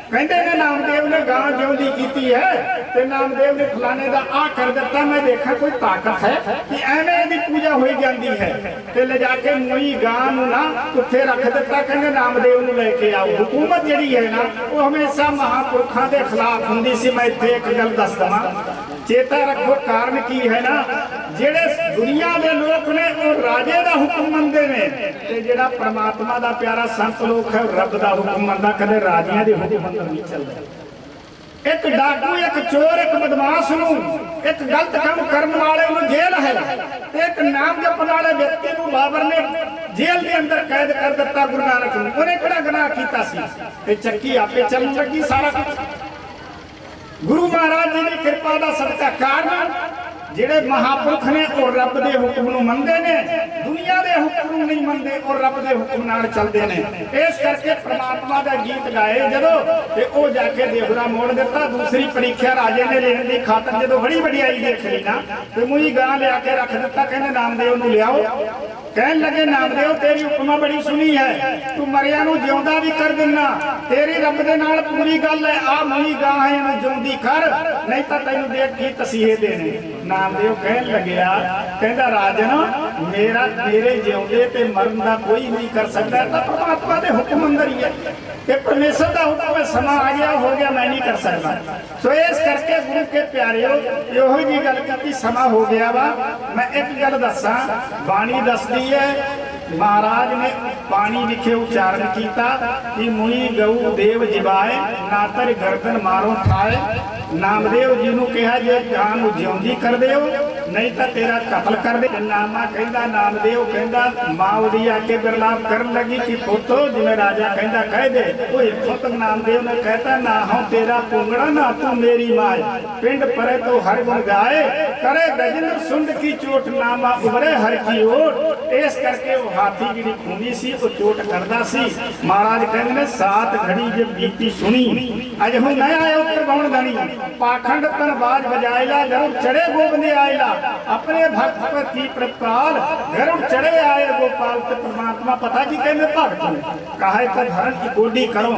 कहते ने नामदेव ने गां ज्योंदी की है, ते नामदेव ने फलाने का आ कर दिता। मैं देखा कोई ताकत है कि एवं यदि पूजा हो जाती है, ते ले जाके मोई गां ना उत्थे रख दिता। कहते नामदेव नूं लेके आओ। हुकूमत जिहड़ी है ना वो हमेशा महापुरखों के खिलाफ हुंदी सी। मैं इत्थे एक गल दस दवां, चेता रखो कारण की है ना, जेड़े दुनिया के लोग ने वो राजे का हुक्म मनते हैं, ते जेड़ा परमात्मा का प्यारा संत लोग है रब का हुक्म मनता, कदे राजियां दे हुक्म अंदर नहीं चलता। एक डाकू, एक चोर, एक बदमाश नूं, एक गलत काम करने वाले नूं जेल है, एक नाम जपण वाले व्यक्ति को बाबर ने जेल के अंदर कैद कर दिता। गुरु नानक नूं उन्हें किहड़ा गुनाह कीता सी, ते चक्की आपे चलण लगी सारा कुछ गुरु महाराज जी की कृपा का सदका। कारण जिहड़े महापुरख ने और रब के हुक्म नूं मनदे ने, दुनिया के हुक्म नूं नहीं मनदे और रब के हुक्म नाल चलदे ने। इस करके परमात्मा का गीत गाए जदों ते ओ जाके देहुरा मोड़ दिता। दूसरी परीक्षा राजे ने लेने की खातर जदों बड़ी वडियाई देख ली ना, ते मूई गां लिया के रख दिता। कहने नामदेव नूं लियाओ। कहन लगे नामदेव तेरी उपमा बड़ी सुनी है, तू मरिया नूं जिउंदा भी कर दिना, तेरी रब दे नाल पूरी गल है, आ मुई गां है इहनूं जिउंदी कर, नहीं तां तैनूं देख की तसीहे देने। नामदेव कहन लग्या, कहंदा राजन मेरा तेरे जिउंदे ते मरन दा कोई नहीं कर सकदा, तां परमात्मा दे हुक्म अंदर ही है, ये परमेश्वर का हुक्म है, समा आ गया हो गया मैं नहीं कर सकता। सो इस करके गुरु के प्यारिओ यो जी गल की समा हो गया वा। मैं एक गल दसा, बाणी दसदी है महाराज ने पानी लिखे उच्चारण किया कि मुई गऊ देव जिवाए नातर गर्दन मारो खाए। नामदेव जी नूं कहा जे जान नूं जिउंदी कर दिओ नहीं तो तेरा कतल कर दे। नामा कहंदा नामदेव कहंदा मां उदी आके बिरलाप करन लगी कि पुत्तो जिवें राजा कहंदा कह दे। ओए पुत नामदेव ने कहता ना हूं तेरा पुंगड़ा ना तू मेरी माए, पिंड परे तो हर गुण गाए, करे गजेंद्र सुंड की चोट नामा उबरे हर की ओट। इस करके वो हाथी जी खूनी सी वो चोट करदा सी। महाराज कहंदे ने 7 घड़ी जब बीती सुनी अज हूं मैं आया उत्तर गौण गणी, पाखंड तन बाज बजायला गरुड़ चढ़े गोबंदे आयला, अपने भक्त प्रति प्रताल गरुड़ चढ़े आए गोपाल। तो परमात्मा पता जी कहने भक्त काहे तो धरण की गोडी करो,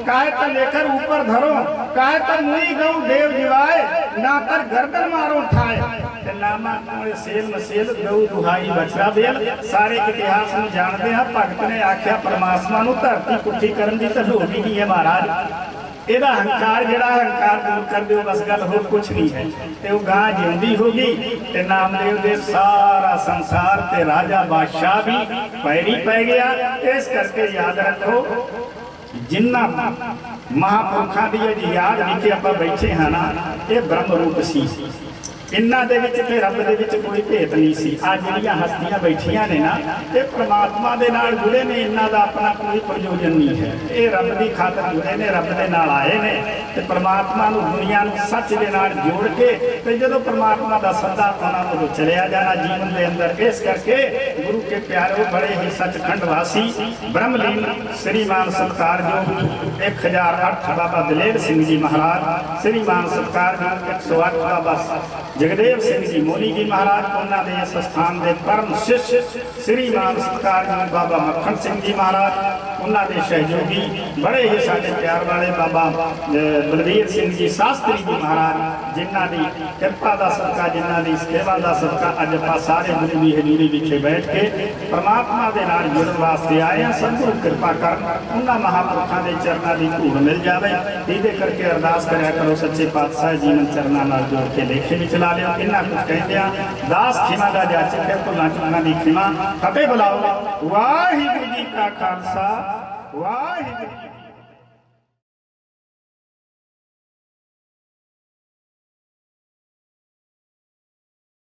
काहे तो लेकर ऊपर धरो, काहे तो मुई गऊ देव जिवाए ना कर गर्दन मारो ठाए। नामा सेल मसेल गऊ दुहाई बछड़ा बेल सारे इतिहास में जानते हैं। भगत ने आख्या परमात्मा नूं धरती पुट्ठी करन दी तां लोड़ ही नहीं है महाराज, ਇਹਦਾ ਹੰਕਾਰ ਜਿਹੜਾ ਹੰਕਾਰ ਦੂਰ ਕਰ ਦਿਓ ਬਸ ਗੱਲ ਹੋਰ ਕੁਛ ਨਹੀਂ ਹੈ। ਤੇ ਉਹ ਗਾਂ ਜਿਉਂਦੀ ਹੋ ਗਈ ਤੇ ਨਾਮਦੇਵ ਦੇ ਸਾਰਾ ਸੰਸਾਰ ਤੇ ਰਾਜਾ ਬਾਦਸ਼ਾਹ ਵੀ ਪੈਰੀ ਪੈ ਗਿਆ। ਇਸ ਕਰਕੇ ਯਾਦ ਰੱਖੋ ਜਿਨ੍ਹਾਂ ਮਹਾਂਪੁਰਖਾਂ ਦੀ ਇਹ ਯਾਦ ਵਿਖੇ ਆਪਾਂ ਬੈਠੇ ਹਾਂ ਨਾ ਇਹ ਬ੍ਰਹਮ ਰੂਪ ਸੀ। इन्हां दे विच ते रब दे विच कोई भेद नहीं सी। आज जिहड़ियां हस्तियां बैठियां ने ना ये परमात्मा दे नाल जुड़े ने, इन्हां दा अपना कोई प्रयोजन नहीं है। ये रब दी खातर जुड़े ने, रब दे नाल आए ने ते परमात्मा नूं दुनिया नूं सच दे नाल जोड़ के ते जदों परमात्मा दा सदा उन्हां नूं चलिया जाना जीवन दे अंदर। इस करके गुरु के प्यारे बड़े ही सचखंड वासी ब्रह्मलीन श्रीमान सत्कारयोग 1008 बाबा दलेर सिंह जी महाराज, श्रीमान सत्कारयोग 108 बाबा जगदेव सिंह जी मोनी जी महाराज, उन्होंने इस स्थान के परम शिष्य श्रीमान सत्कारयोग बाबा मक्खन सिंह जी महाराज, उन्होंने सहयोगी बड़े ही साढ़े प्यार वाले बाबा बलवीर सिंह जी शास्त्री जी महाराज, जिन्हों की कृपा का सदका जिन्हों की सेवा का सदका अज आप सारे गुरु की हजूरी विचे बैठ के परमात्मा के नाल जुड़न वास्ते आए हैं। सतगुरु कृपा कर उन्होंने महापुरुषों के चरणों की धूड़ मिल जाए। ये करके अरदास कराया करो सच्चे पातशाह जीवन चरणों नाल जोड़ के लेखे भी चला लियो। इन्ना कुछ कहते दास खिमा का जाचक है भुलां चूकां दी खिमा। फतेह बुलाओ। वाहिगुरू जी का खालसा वाहिगुरू।